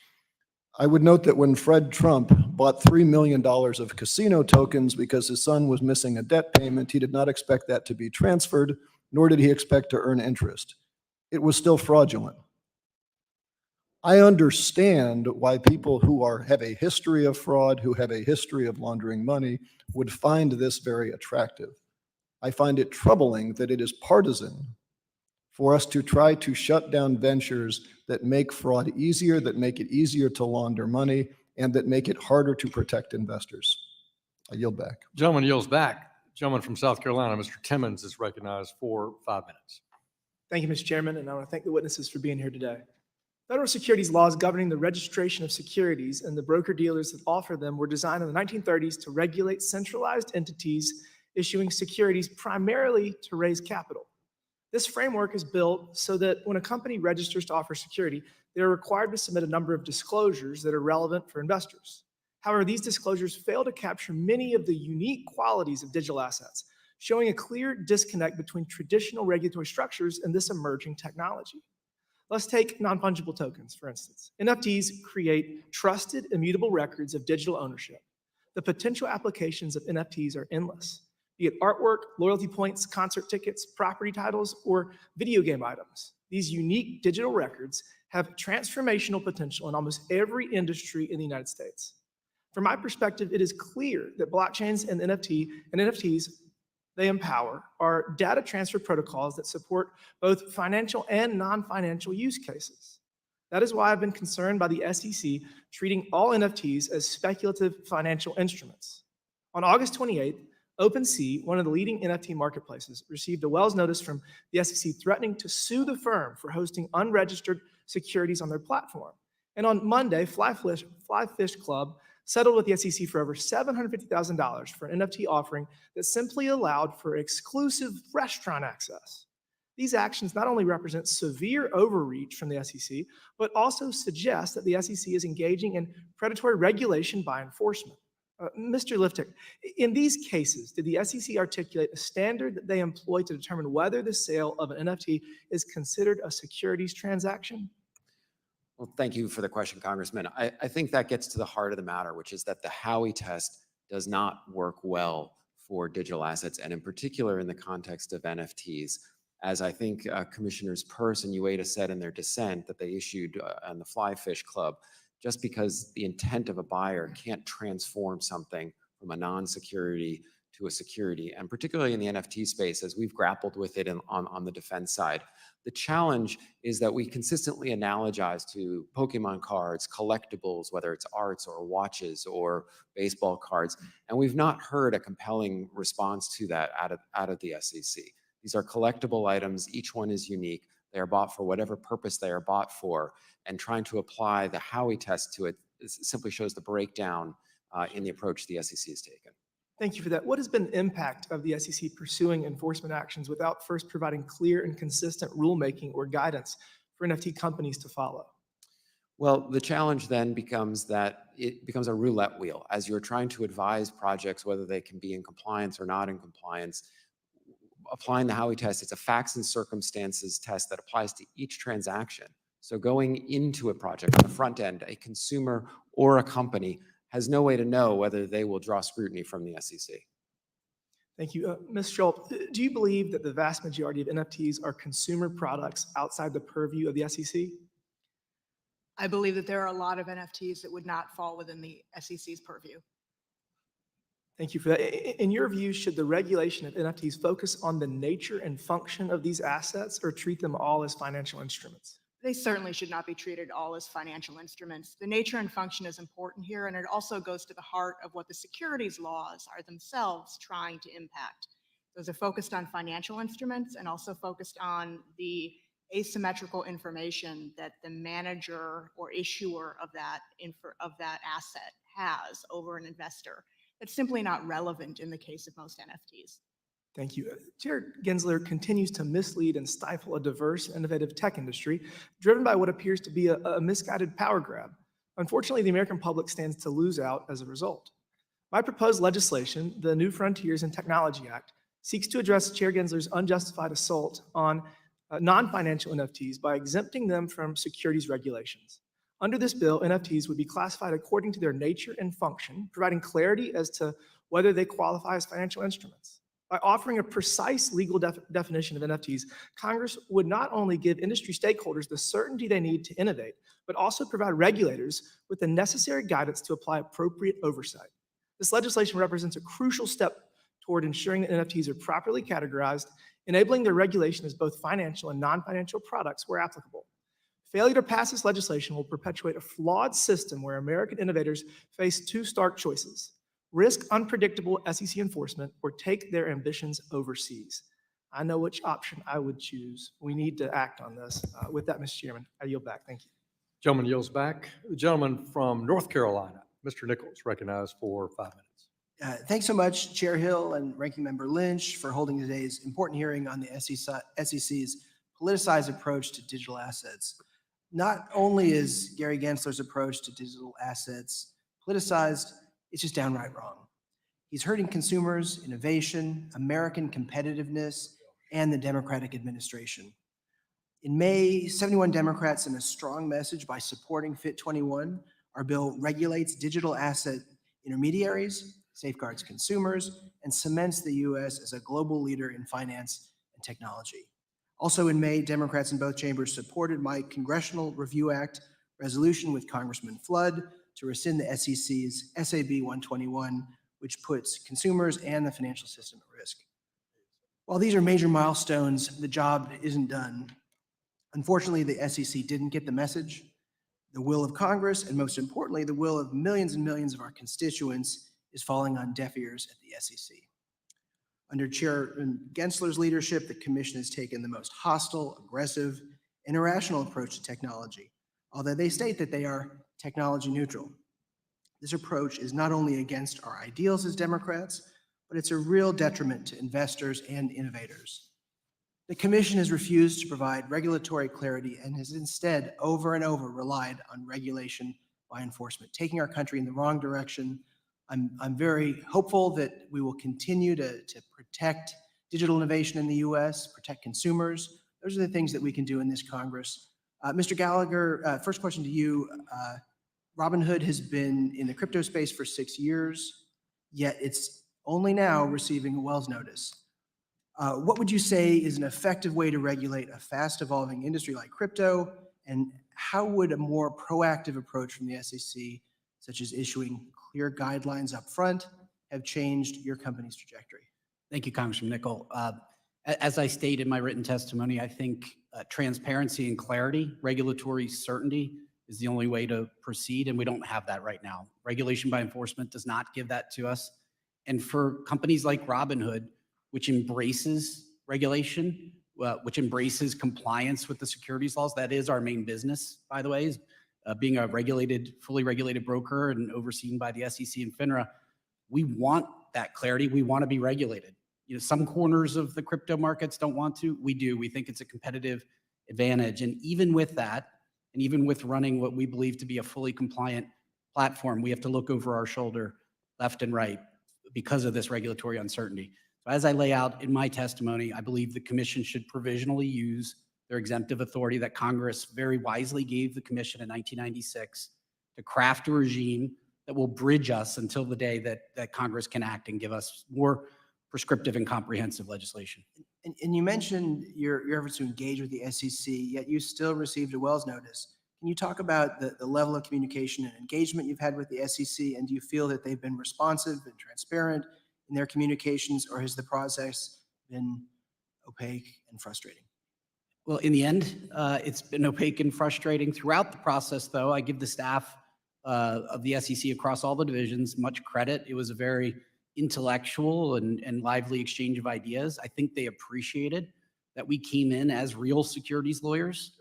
I would note that when Fred Trump bought $3 million of casino tokens because his son was missing a debt payment, he did not expect that to be transferred, nor did he expect to earn interest. It was still fraudulent. I understand why people who have a history of fraud, who have a history of laundering money, would find this very attractive. I find it troubling that it is partisan for us to try to shut down ventures that make fraud easier, that make it easier to launder money, and that make it harder to protect investors. I yield back. Gentleman yields back. Gentleman from South Carolina, Mr. Timmons, is recognized for 5 minutes. Thank you, Mr. Chairman, and I want to thank the witnesses for being here today. Federal securities laws governing the registration of securities and the broker-dealers that offer them were designed in the 1930s to regulate centralized entities issuing securities primarily to raise capital. This framework is built so that when a company registers to offer security, they are required to submit a number of disclosures that are relevant for investors. However, these disclosures fail to capture many of the unique qualities of digital assets, showing a clear disconnect between traditional regulatory structures and this emerging technology. Let's take non-fungible tokens, for instance. NFTs create trusted, immutable records of digital ownership. The potential applications of NFTs are endless, be it artwork, loyalty points, concert tickets, property titles, or video game items. These unique digital records have transformational potential in almost every industry in the United States. From my perspective, it is clear that blockchains and NFTs they empower are data transfer protocols that support both financial and non-financial use cases. That is why I've been concerned by the SEC treating all NFTs as speculative financial instruments. On August 28th, OpenSea, one of the leading NFT marketplaces, received a Wells notice from the SEC threatening to sue the firm for hosting unregistered securities on their platform. And on Monday, Fly Fish Club settled with the SEC for over $750,000 for an NFT offering that simply allowed for exclusive restaurant access. These actions not only represent severe overreach from the SEC, but also suggest that the SEC is engaging in predatory regulation by enforcement. Mr. Lifik, in these cases, did the SEC articulate a standard that they employ to determine whether the sale of an NFT is considered a securities transaction? Well, thank you for the question, Congressman. I think that gets to the heart of the matter, which is that the Howey test does not work well for digital assets, and in particular in the context of NFTs. As I think Commissioners Peirce and Ueda said in their dissent that they issued on the Fly Fish Club, just because the intent of a buyer can't transform something from a non-security to a security, and particularly in the NFT space, as we've grappled with it on the defense side. The challenge is that we consistently analogize to Pokemon cards, collectibles, whether it's arts or watches or baseball cards, and we've not heard a compelling response to that out of the SEC. These are collectible items. Each one is unique. They are bought for whatever purpose they are bought for, and trying to apply the Howey test to it simply shows the breakdown in the approach the SEC has taken. Thank you for that. What has been the impact of the SEC pursuing enforcement actions without first providing clear and consistent rulemaking or guidance for NFT companies to follow? Well, the challenge then becomes that it becomes a roulette wheel. As you're trying to advise projects whether they can be in compliance or not in compliance, applying the Howey test, it's a facts and circumstances test that applies to each transaction. So going into a project on the front end, a consumer or a company has no way to know whether they will draw scrutiny from the SEC. Thank you. Ms. Schultz, do you believe that the vast majority of NFTs are consumer products outside the purview of the SEC? I believe that there are a lot of NFTs that would not fall within the SEC's purview. Thank you for that. In your view, should the regulation of NFTs focus on the nature and function of these assets or treat them all as financial instruments? They certainly should not be treated all as financial instruments. The nature and function is important here, and it also goes to the heart of what the securities laws are themselves trying to impact. Those are focused on financial instruments and also focused on the asymmetrical information that the manager or issuer of that asset has over an investor. It's simply not relevant in the case of most NFTs. Thank you. Chair Gensler continues to mislead and stifle a diverse, innovative tech industry driven by what appears to be a misguided power grab. Unfortunately, the American public stands to lose out as a result. My proposed legislation, the New Frontiers in Technology Act, seeks to address Chair Gensler's unjustified assault on non-financial NFTs by exempting them from securities regulations. Under this bill, NFTs would be classified according to their nature and function, providing clarity as to whether they qualify as financial instruments. By offering a precise legal definition of NFTs, Congress would not only give industry stakeholders the certainty they need to innovate, but also provide regulators with the necessary guidance to apply appropriate oversight. This legislation represents a crucial step toward ensuring that NFTs are properly categorized, enabling their regulation as both financial and non-financial products where applicable. Failure to pass this legislation will perpetuate a flawed system where American innovators face two stark choices: risk unpredictable SEC enforcement or take their ambitions overseas. I know which option I would choose. We need to act on this. With that, Mr. Chairman, I yield back. Thank you. Gentleman yields back. The gentleman from North Carolina, Mr. Nichols, recognized for 5 minutes. Thanks so much, Chair Hill and Ranking Member Lynch, for holding today's important hearing on the SEC's politicized approach to digital assets. Not only is Gary Gensler's approach to digital assets politicized, it's just downright wrong. He's hurting consumers, innovation, American competitiveness, and the Democratic administration. In May, 71 Democrats sent a strong message by supporting FIT 21. Our bill regulates digital asset intermediaries, safeguards consumers, and cements the U.S. as a global leader in finance and technology. Also in May, Democrats in both chambers supported my Congressional Review Act resolution with Congressman Flood to rescind the SEC's SAB 121, which puts consumers and the financial system at risk. While these are major milestones, the job isn't done. Unfortunately, the SEC didn't get the message. The will of Congress, and most importantly, the will of millions and millions of our constituents, is falling on deaf ears at the SEC. Under Chairman Gensler's leadership, the Commission has taken the most hostile, aggressive, and irrational approach to technology, although they state that they are technology neutral. This approach is not only against our ideals as Democrats, but it's a real detriment to investors and innovators. The Commission has refused to provide regulatory clarity and has instead over and over relied on regulation by enforcement, taking our country in the wrong direction. I'm very hopeful that we will continue to protect digital innovation in the US, protect consumers. Those are the things that we can do in this Congress. Mr. Gallagher, first question to you. Robinhood has been in the crypto space for 6 years, yet it's only now receiving a Wells notice. What would you say is an effective way to regulate a fast evolving industry like crypto? And how would a more proactive approach from the SEC, such as issuing clear guidelines up front, have changed your company's trajectory? Thank you, Congressman Nickel. As I stated in my written testimony, I think transparency and clarity, regulatory certainty is the only way to proceed, and we don't have that right now. Regulation by enforcement does not give that to us. And for companies like Robinhood, which embraces regulation, which embraces compliance with the securities laws, that is our main business, by the way, is being a regulated, fully regulated broker and overseen by the SEC and FINRA. We want that clarity. We want to be regulated. You know, some corners of the crypto markets don't want to. We do. We think it's a competitive advantage. And even with that, and even with running what we believe to be a fully compliant platform, we have to look over our shoulder left and right because of this regulatory uncertainty. So as I lay out in my testimony, I believe the Commission should provisionally use their exemptive authority that Congress very wisely gave the Commission in 1996 to craft a regime that will bridge us until the day that Congress can act and give us more prescriptive and comprehensive legislation. And you mentioned your efforts to engage with the SEC, yet you still received a Wells notice. Can you talk about the level of communication and engagement you've had with the SEC, and do you feel that they've been responsive and transparent in their communications, or has the process been opaque and frustrating? Well, in the end, it's been opaque and frustrating throughout the process, though. I give the staff of the SEC across all the divisions much credit. It was a very intellectual and lively exchange of ideas. I think they appreciated that we came in as real securities lawyers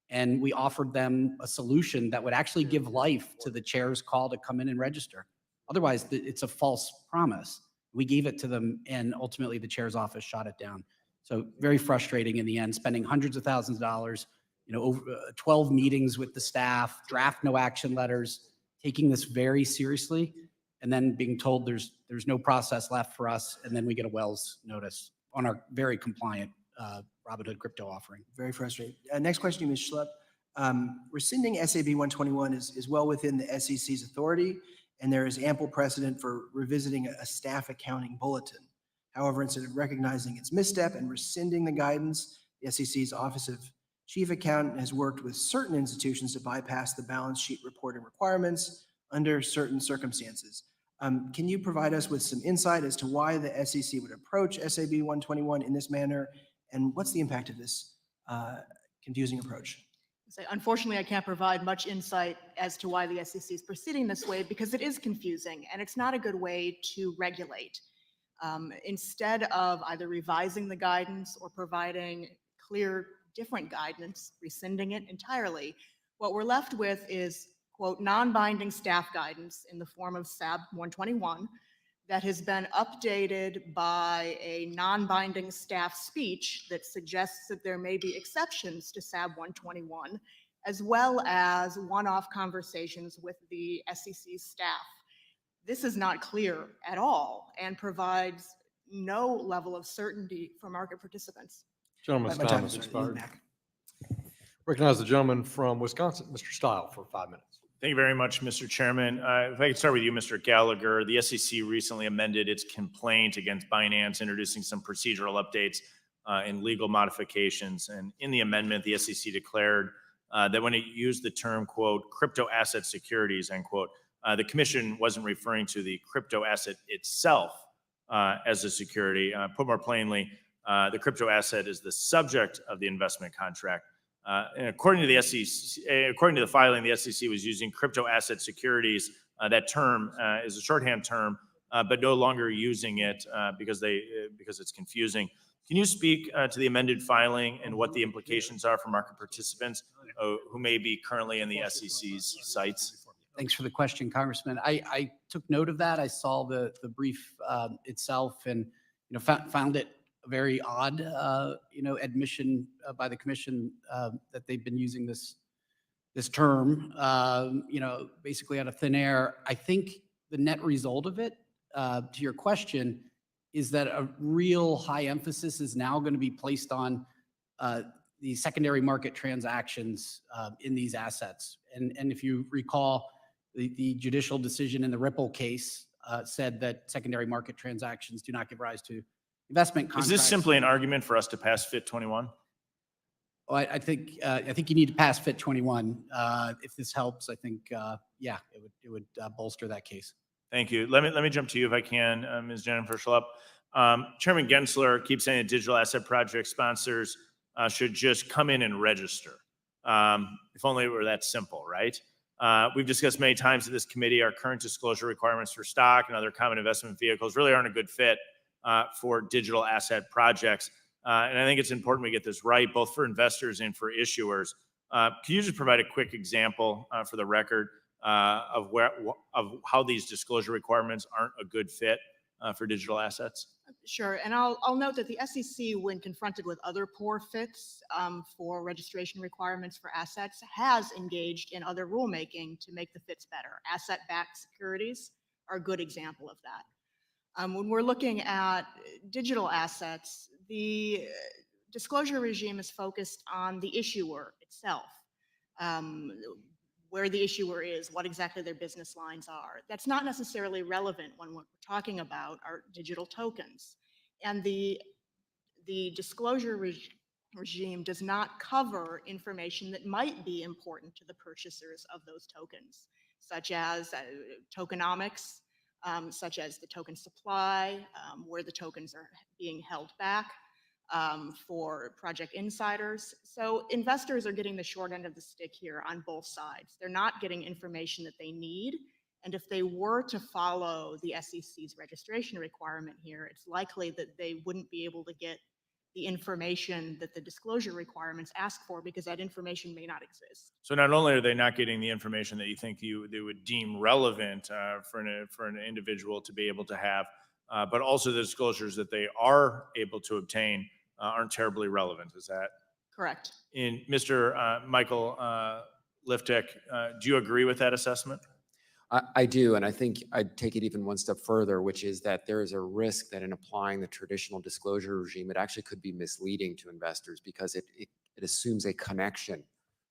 and we offered them a solution that would actually give life to the chair's call to come in and register. Otherwise, it's a false promise. We gave it to them and ultimately the chair's office shot it down. So very frustrating in the end, spending hundreds of thousands of dollars, over 12 meetings with the staff, draft no action letters, taking this very seriously, and then being told there's no process left for us, and then we get a Wells notice on our very compliant Robinhood crypto offering. Very frustrating. Next question to you, Ms. Schlepp. Rescinding SAB 121 is well within the SEC's authority, and there is ample precedent for revisiting a staff accounting bulletin. However, instead of recognizing its misstep and rescinding the guidance, the SEC's Office of Chief Accountant has worked with certain institutions to bypass the balance sheet reporting requirements under certain circumstances. Can you provide us with some insight as to why the SEC would approach SAB 121 in this manner, and what's the impact of this confusing approach? Unfortunately, I can't provide much insight as to why the SEC is proceeding this way because it is confusing and it's not a good way to regulate. Instead of either revising the guidance or providing clear, different guidance, rescinding it entirely, what we're left with is, quote, non-binding staff guidance in the form of SAB 121 that has been updated by a non-binding staff speech that suggests that there may be exceptions to SAB 121, as well as one-off conversations with the SEC staff. This is not clear at all and provides no level of certainty for market participants. Gentleman's time has expired. Recognize the gentleman from Wisconsin, Mr. Stile, for 5 minutes. Thank you very much, Mr. Chairman. If I could start with you, Mr. Gallagher. The SEC recently amended its complaint against Binance, introducing some procedural updates and legal modifications. And in the amendment, the SEC declared that when it used the term, quote, crypto asset securities, end quote, the commission wasn't referring to the crypto asset itself as a security. Put more plainly, the crypto asset is the subject of the investment contract. And according to the SEC, according to the filing, the SEC was using crypto asset securities. That term is a shorthand term but no longer using it because it's confusing. Can you speak to the amended filing and what the implications are for market participants who may be currently in the SEC's sites? Thanks for the question, Congressman. I took note of that. I saw the brief itself and, found it a very odd, admission by the commission that they've been using this term, basically out of thin air. I think the net result of it, to your question, is that a real high emphasis is now going to be placed on the secondary market transactions in these assets. And if you recall, the judicial decision in the Ripple case said that secondary market transactions do not give rise to investment contracts. Is this simply an argument for us to pass FIT 21? Well, I think you need to pass FIT 21. If this helps, I think, yeah, it would bolster that case. Thank you. Let me jump to you if I can, Ms. Jennifer Schlupp. Chairman Gensler keeps saying that digital asset project sponsors should just come in and register. If only it were that simple, right? We've discussed many times at this committee our current disclosure requirements for stock and other common investment vehicles really aren't a good fit for digital asset projects. And I think it's important we get this right, both for investors and for issuers. Can you just provide a quick example for the record of how these disclosure requirements aren't a good fit for digital assets? Sure, and I'll note that the SEC, when confronted with other poor fits for registration requirements for assets, has engaged in other rulemaking to make the fits better. Asset-backed securities are a good example of that. When we're looking at digital assets, the disclosure regime is focused on the issuer itself, where the issuer is, what exactly their business lines are. That's not necessarily relevant when what we're talking about are digital tokens. And the disclosure regime does not cover information that might be important to the purchasers of those tokens, such as tokenomics, such as the token supply, where the tokens are being held back for project insiders. So investors are getting the short end of the stick here on both sides. They're not getting information that they need. And if they were to follow the SEC's registration requirement here, it's likely that they wouldn't be able to get the information that the disclosure requirements ask for because that information may not exist. So not only are they not getting the information that you think they would deem relevant for an individual to be able to have, but also the disclosures that they are able to obtain aren't terribly relevant. Is that correct? In Mr. Michael Lifik, do you agree with that assessment? I do, and I think I'd take it even one step further, which is that there is a risk that in applying the traditional disclosure regime, it actually could be misleading to investors because it assumes a connection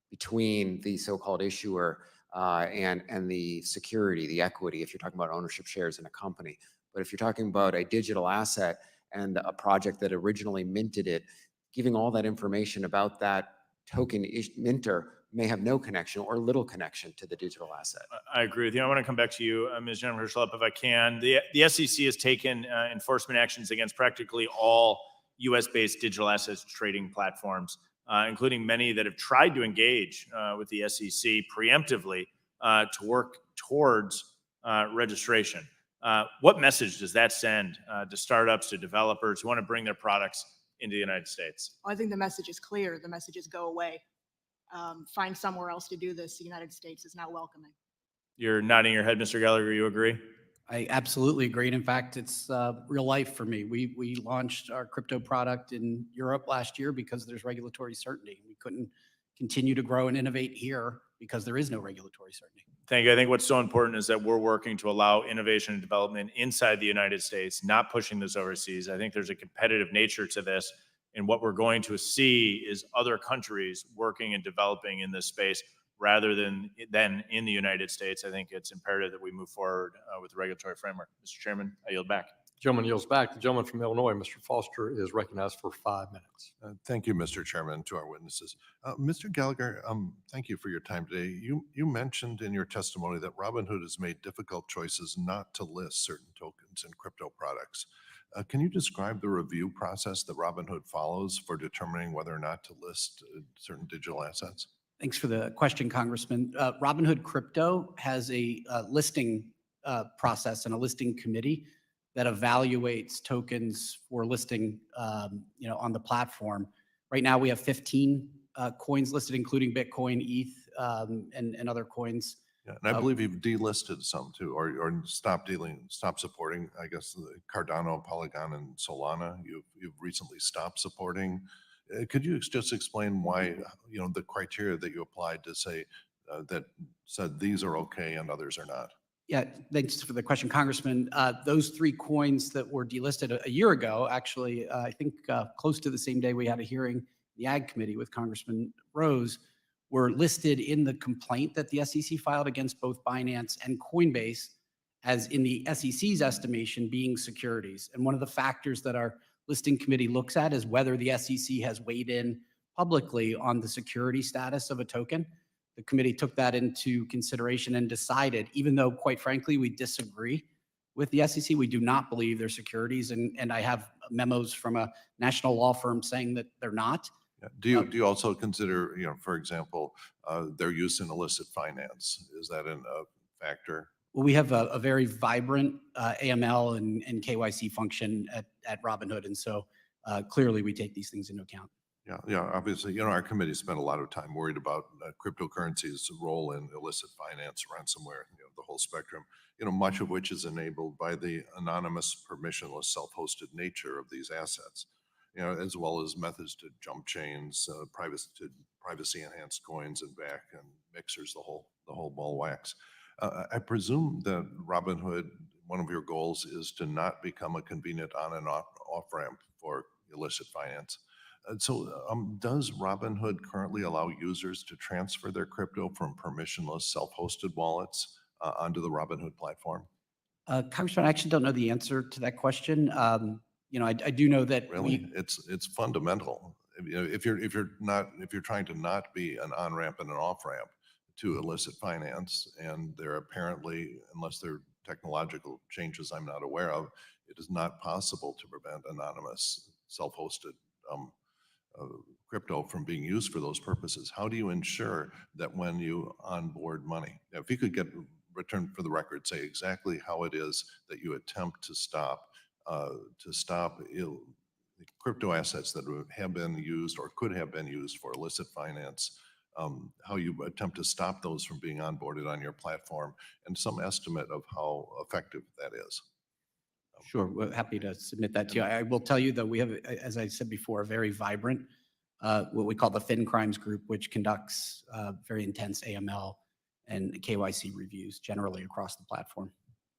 between the so-called issuer and the security, the equity, if you're talking about ownership shares in a company. But if you're talking about a digital asset and a project that originally minted it, giving all that information about that token minter may have no connection or little connection to the digital asset. I agree with you. I want to come back to you, Ms. Jennifer Schlupp, if I can. The SEC has taken enforcement actions against practically all US-based digital assets trading platforms, including many that have tried to engage with the SEC preemptively to work towards registration. What message does that send to startups, to developers who want to bring their products into the United States? I think the message is clear. The message is go away. Find somewhere else to do this. The United States is not welcoming. You're nodding your head, Mr. Gallagher. You agree? I absolutely agree. And in fact, it's real life for me. We launched our crypto product in Europe last year because there's regulatory certainty. We couldn't continue to grow and innovate here because there is no regulatory certainty. Thank you. I think what's so important is that we're working to allow innovation and development inside the United States, not pushing this overseas. I think there's a competitive nature to this. And what we're going to see is other countries working and developing in this space rather than in the United States. I think it's imperative that we move forward with the regulatory framework. Mr. Chairman, I yield back. Gentleman yields back. The gentleman from Illinois, Mr. Foster, is recognized for 5 minutes. Thank you, Mr. Chairman, to our witnesses. Mr. Gallagher, thank you for your time today. You mentioned in your testimony that Robinhood has made difficult choices not to list certain tokens and crypto products. Can you describe the review process that Robinhood follows for determining whether or not to list certain digital assets? Thanks for the question, Congressman. Robinhood Crypto has a listing process and a listing committee that evaluates tokens for listing, on the platform. Right now, we have 15 coins listed, including Bitcoin, ETH, and other coins. Yeah, and I believe you've delisted some too, or stopped supporting, I guess, the Cardano, Polygon, and Solana. You've recently stopped supporting. Could you just explain why, the criteria that you applied to say that said these are okay and others are not? Yeah, thanks for the question, Congressman. Those 3 coins that were delisted a year ago, actually, I think close to the same day we had a hearing in the Ag Committee with Congressman Rose, were listed in the complaint that the SEC filed against both Binance and Coinbase as, in the SEC's estimation, being securities. And one of the factors that our listing committee looks at is whether the SEC has weighed in publicly on the security status of a token. The committee took that into consideration and decided, even though, quite frankly, we disagree with the SEC, we do not believe they're securities. And I have memos from a national law firm saying that they're not. Yeah. Do you also consider, for example, their use in illicit finance? Is that a factor? Well, we have a very vibrant AML and KYC function at Robinhood. And so clearly we take these things into account. Yeah, obviously, our committee spent a lot of time worried about cryptocurrencies' role in illicit finance, ransomware, the whole spectrum, much of which is enabled by the anonymous, permissionless, self-hosted nature of these assets, as well as methods to jump chains, privacy-enhanced coins and back and mixers, the whole ball wax. I presume that Robinhood, one of your goals is to not become a convenient on and off ramp for illicit finance. So does Robinhood currently allow users to transfer their crypto from permissionless self-hosted wallets onto the Robinhood platform? Congressman, I actually don't know the answer to that question. I do know that Really, it's fundamental. If you're trying to not be an on-ramp and an off-ramp to illicit finance, and they're apparently, unless there are technological changes I'm not aware of, it is not possible to prevent anonymous self-hosted crypto from being used for those purposes. How do you ensure that when you onboard money, if you could get return for the record, say exactly how it is that you attempt to stop crypto assets that have been used or could have been used for illicit finance, how you attempt to stop those from being onboarded on your platform, and some estimate of how effective that is. Sure, we're happy to submit that to you. I will tell you that we have, as I said before, a very vibrant, what we call the Fin Crimes Group, which conducts very intense AML and KYC reviews generally across the platform.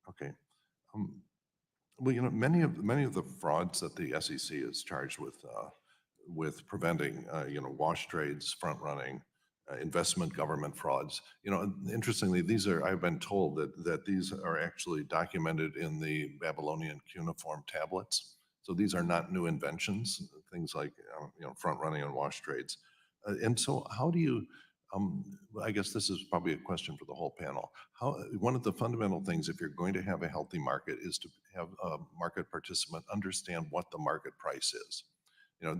Okay. Well, many of the frauds that the SEC is charged with preventing, wash trades, front running, investment government frauds. Interestingly, I've been told that these are actually documented in the Babylonian cuneiform tablets. So these are not new inventions, things like, front running and wash trades. And so how do you, I guess this is probably a question for the whole panel. One of the fundamental things, if you're going to have a healthy market, is to have a market participant understand what the market price is.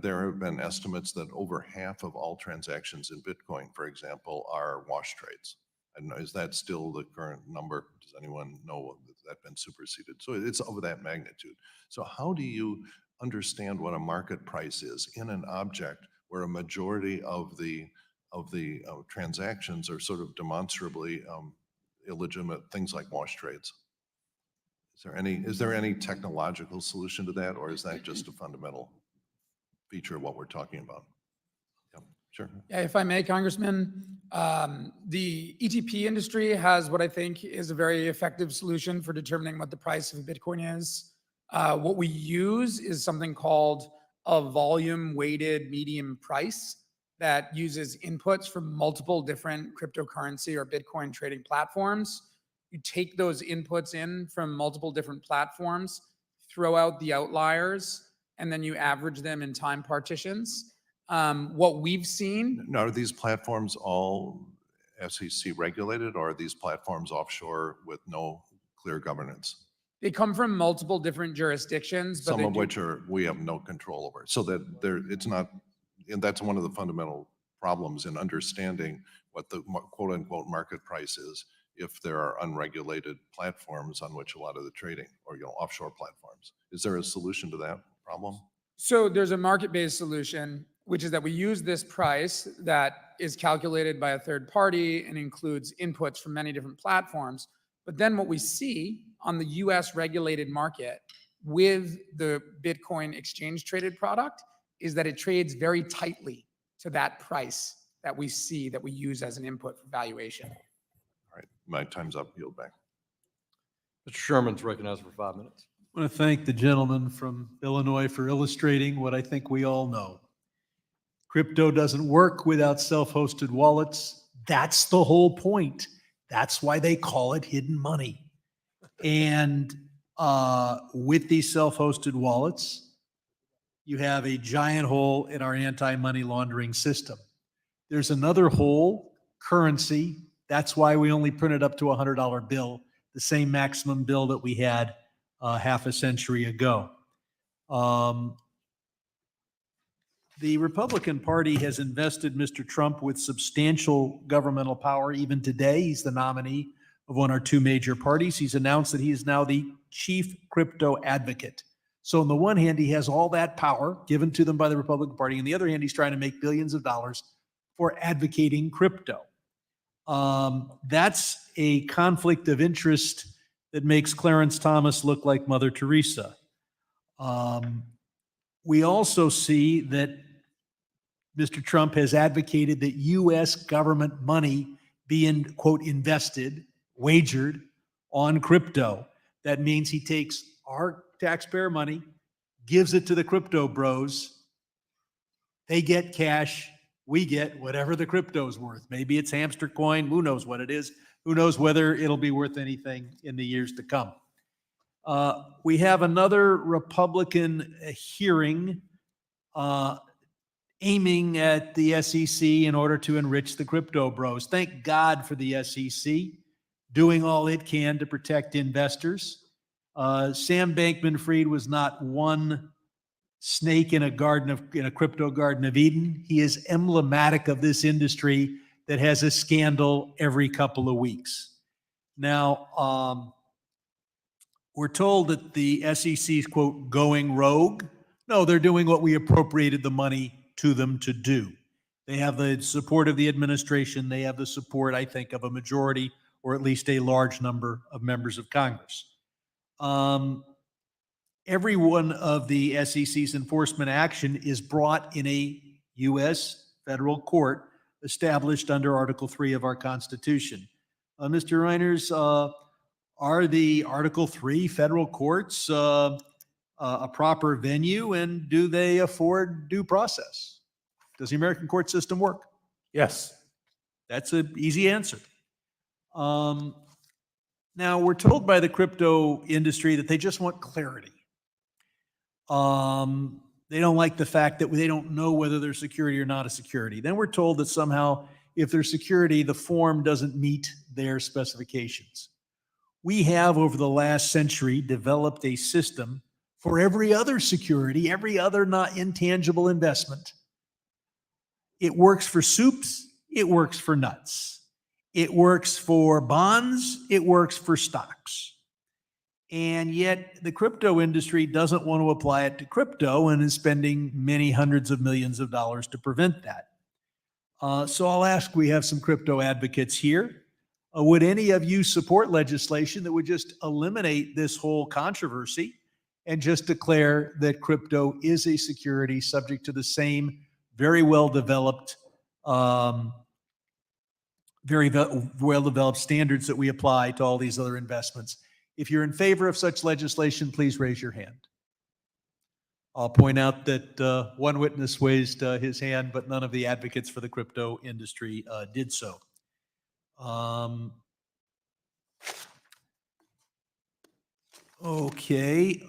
There have been estimates that over half of all transactions in Bitcoin, for example, are wash trades. And is that still the current number? Does anyone know that that's been superseded? So it's of that magnitude. So how do you understand what a market price is in an object where a majority of the transactions are sort of demonstrably illegitimate, things like wash trades? Is there any technological solution to that, or is that just a fundamental feature of what we're talking about? Yeah, sure. Yeah, if I may, Congressman, the ETP industry has what I think is a very effective solution for determining what the price of Bitcoin is. What we use is something called a volume-weighted median price that uses inputs from multiple different cryptocurrency or Bitcoin trading platforms. You take those inputs in from multiple different platforms, throw out the outliers, and then you average them in time partitions. What we've seen. Now, are these platforms all SEC regulated, or are these platforms offshore with no clear governance? They come from multiple different jurisdictions, but some of which we have no control over. So that it's not, and that's one of the fundamental problems in understanding what the quote unquote market price is if there are unregulated platforms on which a lot of the trading, or, offshore platforms. Is there a solution to that problem? So there's a market-based solution, which is that we use this price that is calculated by a third party and includes inputs from many different platforms. But then what we see on the US regulated market with the Bitcoin exchange traded product is that it trades very tightly to that price that we see, that we use as an input for valuation. All right, my time's up. Yield back. Mr. Sherman's recognized for 5 minutes. I want to thank the gentleman from Illinois for illustrating what I think we all know. Crypto doesn't work without self-hosted wallets. That's the whole point. That's why they call it hidden money. And with these self-hosted wallets, you have a giant hole in our anti-money laundering system. There's another hole, currency. That's why we only printed up to a $100 bill, the same maximum bill that we had half a century ago. The Republican Party has invested Mr. Trump with substantial governmental power. Even today, he's the nominee of one or two major parties. He's announced that he is now the chief crypto advocate. So on the one hand, he has all that power given to them by the Republican Party. On the other hand, he's trying to make billions of dollars for advocating crypto. That's a conflict of interest that makes Clarence Thomas look like Mother Teresa. We also see that Mr. Trump has advocated that U.S. government money be quote, invested, wagered on crypto. That means he takes our taxpayer money, gives it to the crypto bros. They get cash. We get whatever the crypto is worth. Maybe it's hamster coin. Who knows what it is? Who knows whether it'll be worth anything in the years to come? We have another Republican hearing aiming at the SEC in order to enrich the crypto bros. Thank God for the SEC doing all it can to protect investors. Sam Bankman-Fried was not one snake in a crypto garden of Eden. He is emblematic of this industry that has a scandal every couple of weeks. Now, we're told that the SEC is, quote, going rogue. No, they're doing what we appropriated the money to them to do. They have the support of the administration. They have the support, I think, of a majority or at least a large number of members of Congress. Every one of the SEC's enforcement action is brought in a U.S. federal court established under Article 3 of our Constitution. Mr. Reiners, are the Article 3 federal courts a proper venue, and do they afford due process? Does the American court system work? Yes. That's an easy answer. Now, we're told by the crypto industry that they just want clarity. They don't like the fact that they don't know whether they're security or not a security. Then we're told that somehow if they're security, the form doesn't meet their specifications. We have, over the last century, developed a system for every other security, every other not intangible investment. It works for soups. It works for nuts. It works for bonds. It works for stocks. And yet the crypto industry doesn't want to apply it to crypto and is spending many hundreds of millions of dollars to prevent that. So I'll ask, we have some crypto advocates here. Would any of you support legislation that would just eliminate this whole controversy and just declare that crypto is a security subject to the same very well-developed standards that we apply to all these other investments? If you're in favor of such legislation, please raise your hand. I'll point out that one witness raised his hand, but none of the advocates for the crypto industry did so. Okay.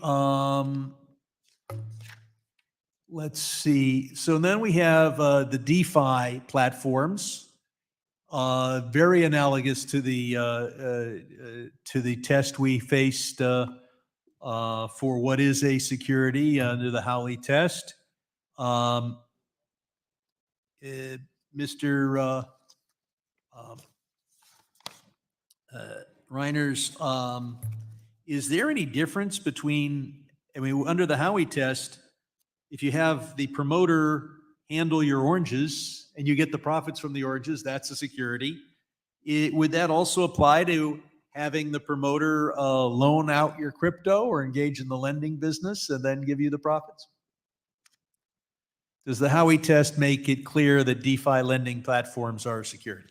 Let's see. So then we have the DeFi platforms, very analogous to the test we faced for what is a security under the Howley test. Reiner's, is there any difference between, I mean, under the Howey test, if you have the promoter handle your oranges and you get the profits from the oranges, that's a security. Would that also apply to having the promoter loan out your crypto or engage in the lending business and then give you the profits? Does the Howey test make it clear that DeFi lending platforms are a security?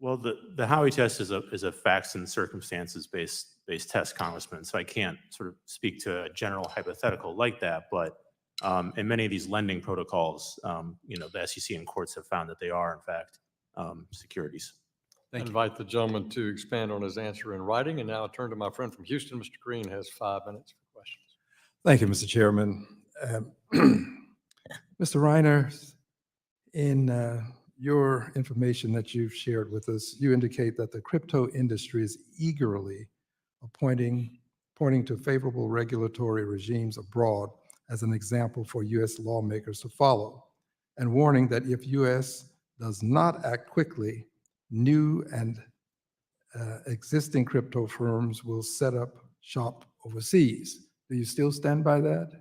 Well, the Howey test is a facts and circumstances based test, Congressman. So I can't sort of speak to a general hypothetical like that. But in many of these lending protocols, the SEC and courts have found that they are in fact securities. I invite the gentleman to expand on his answer in writing. And now I turn to my friend from Houston. Mr. Green has 5 minutes for questions. Thank you, Mr. Chairman. Mr. Riner, in your information that you've shared with us, you indicate that the crypto industry is eagerly pointing to favorable regulatory regimes abroad as an example for U.S. lawmakers to follow, and warning that if U.S. does not act quickly, new and existing crypto firms will set up shop overseas. Do you still stand by that?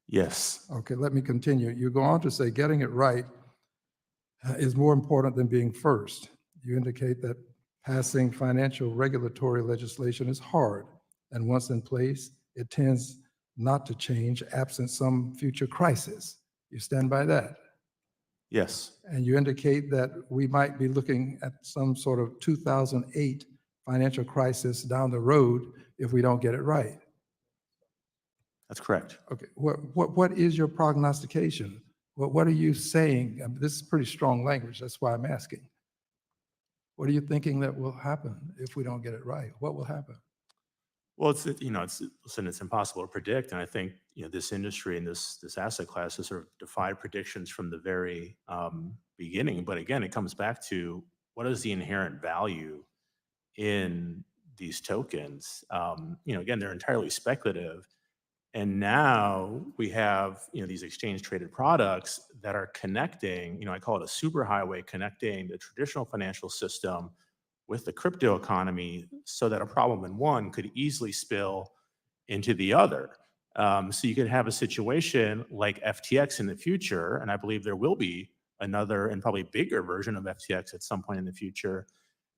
Yes. Okay, let me continue. You go on to say getting it right is more important than being first. You indicate that passing financial regulatory legislation is hard, and once in place, it tends not to change absent some future crisis. You stand by that? Yes. And you indicate that we might be looking at some sort of 2008 financial crisis down the road if we don't get it right. That's correct. Okay, what is your prognostication? What are you saying? This is pretty strong language, that's why I'm asking. What are you thinking that will happen if we don't get it right? What will happen? Well, it's impossible to predict. And I think, this industry and this asset class has sort of defied predictions from the very beginning. But again, it comes back to what is the inherent value in these tokens? Again, they're entirely speculative. And now we have, these exchange traded products that are connecting, I call it a superhighway, connecting the traditional financial system with the crypto economy so that a problem in one could easily spill into the other. So you could have a situation like FTX in the future, and I believe there will be another and probably bigger version of FTX at some point in the future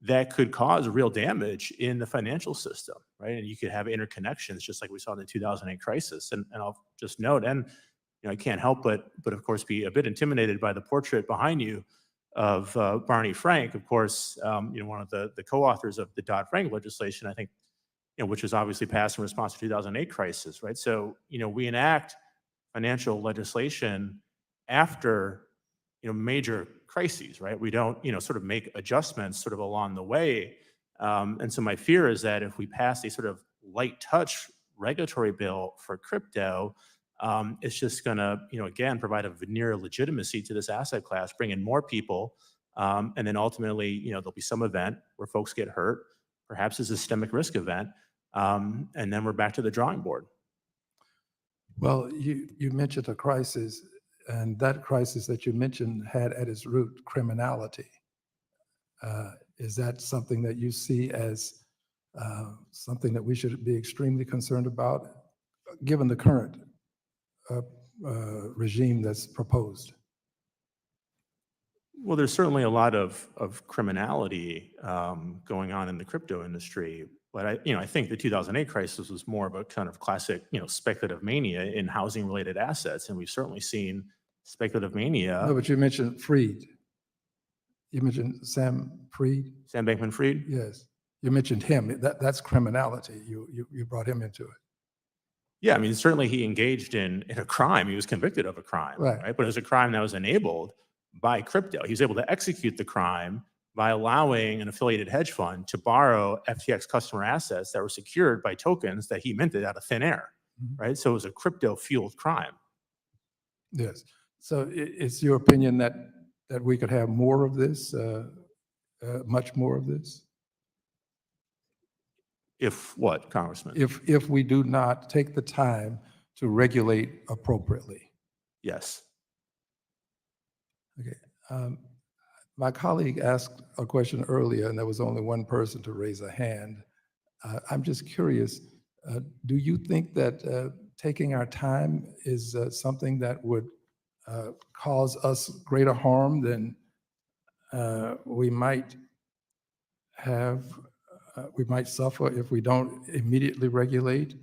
that could cause real damage in the financial system, right? And you could have interconnections just like we saw in the 2008 crisis. And I'll just note, and I can't help but of course be a bit intimidated by the portrait behind you of Barney Frank, of course, one of the co-authors of the Dodd-Frank legislation, I think, which was obviously passed in response to the 2008 crisis, right? So, we enact financial legislation after, major crises, right? We don't, sort of make adjustments sort of along the way. And so my fear is that if we pass a sort of light touch regulatory bill for crypto, it's just going to, again, provide a veneer of legitimacy to this asset class, bring in more people, and then ultimately, there'll be some event where folks get hurt, perhaps a systemic risk event, and then we're back to the drawing board. Well, you mentioned a crisis, and that crisis that you mentioned had at its root criminality. Is that something that you see as something that we should be extremely concerned about, given the current regime that's proposed? Well, there's certainly a lot of criminality going on in the crypto industry, but I think the 2008 crisis was more of a kind of classic, speculative mania in housing-related assets, and we've certainly seen speculative mania. No, but you mentioned Fried. You mentioned Sam Fried. Sam Bankman-Fried. Yes, you mentioned him. That's criminality. You brought him into it. Yeah, I mean, certainly he engaged in a crime. He was convicted of a crime, right? But it was a crime that was enabled by crypto. He was able to execute the crime by allowing an affiliated hedge fund to borrow FTX customer assets that were secured by tokens that he minted out of thin air, right? So it was a crypto-fueled crime. Yes. So it's your opinion that we could have more of this, much more of this? If what, Congressman? If we do not take the time to regulate appropriately. Yes. Okay. My colleague asked a question earlier, and there was only one person to raise a hand. I'm just curious, do you think that taking our time is something that would cause us greater harm than we might have, we might suffer if we don't immediately regulate?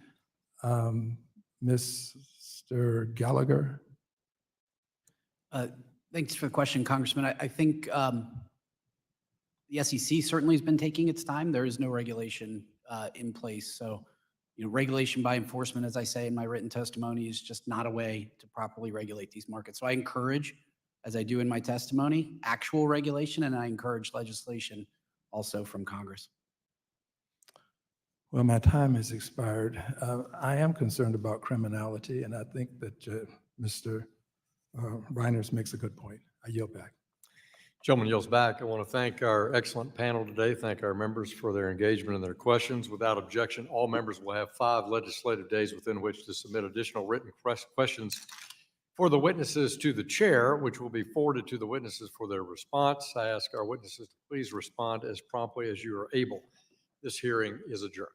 Mr. Gallagher? Thanks for the question, Congressman. I think the SEC certainly has been taking its time. There is no regulation in place. So, regulation by enforcement, as I say in my written testimony, is just not a way to properly regulate these markets. So I encourage, as I do in my testimony, actual regulation, and I encourage legislation also from Congress. Well, my time has expired. I am concerned about criminality, and I think that Mr. Riner makes a good point. I yield back. Gentleman yields back. I want to thank our excellent panel today, thank our members for their engagement and their questions. Without objection, all members will have 5 legislative days within which to submit additional written questions for the witnesses to the chair, which will be forwarded to the witnesses for their response. I ask our witnesses to please respond as promptly as you are able. This hearing is adjourned.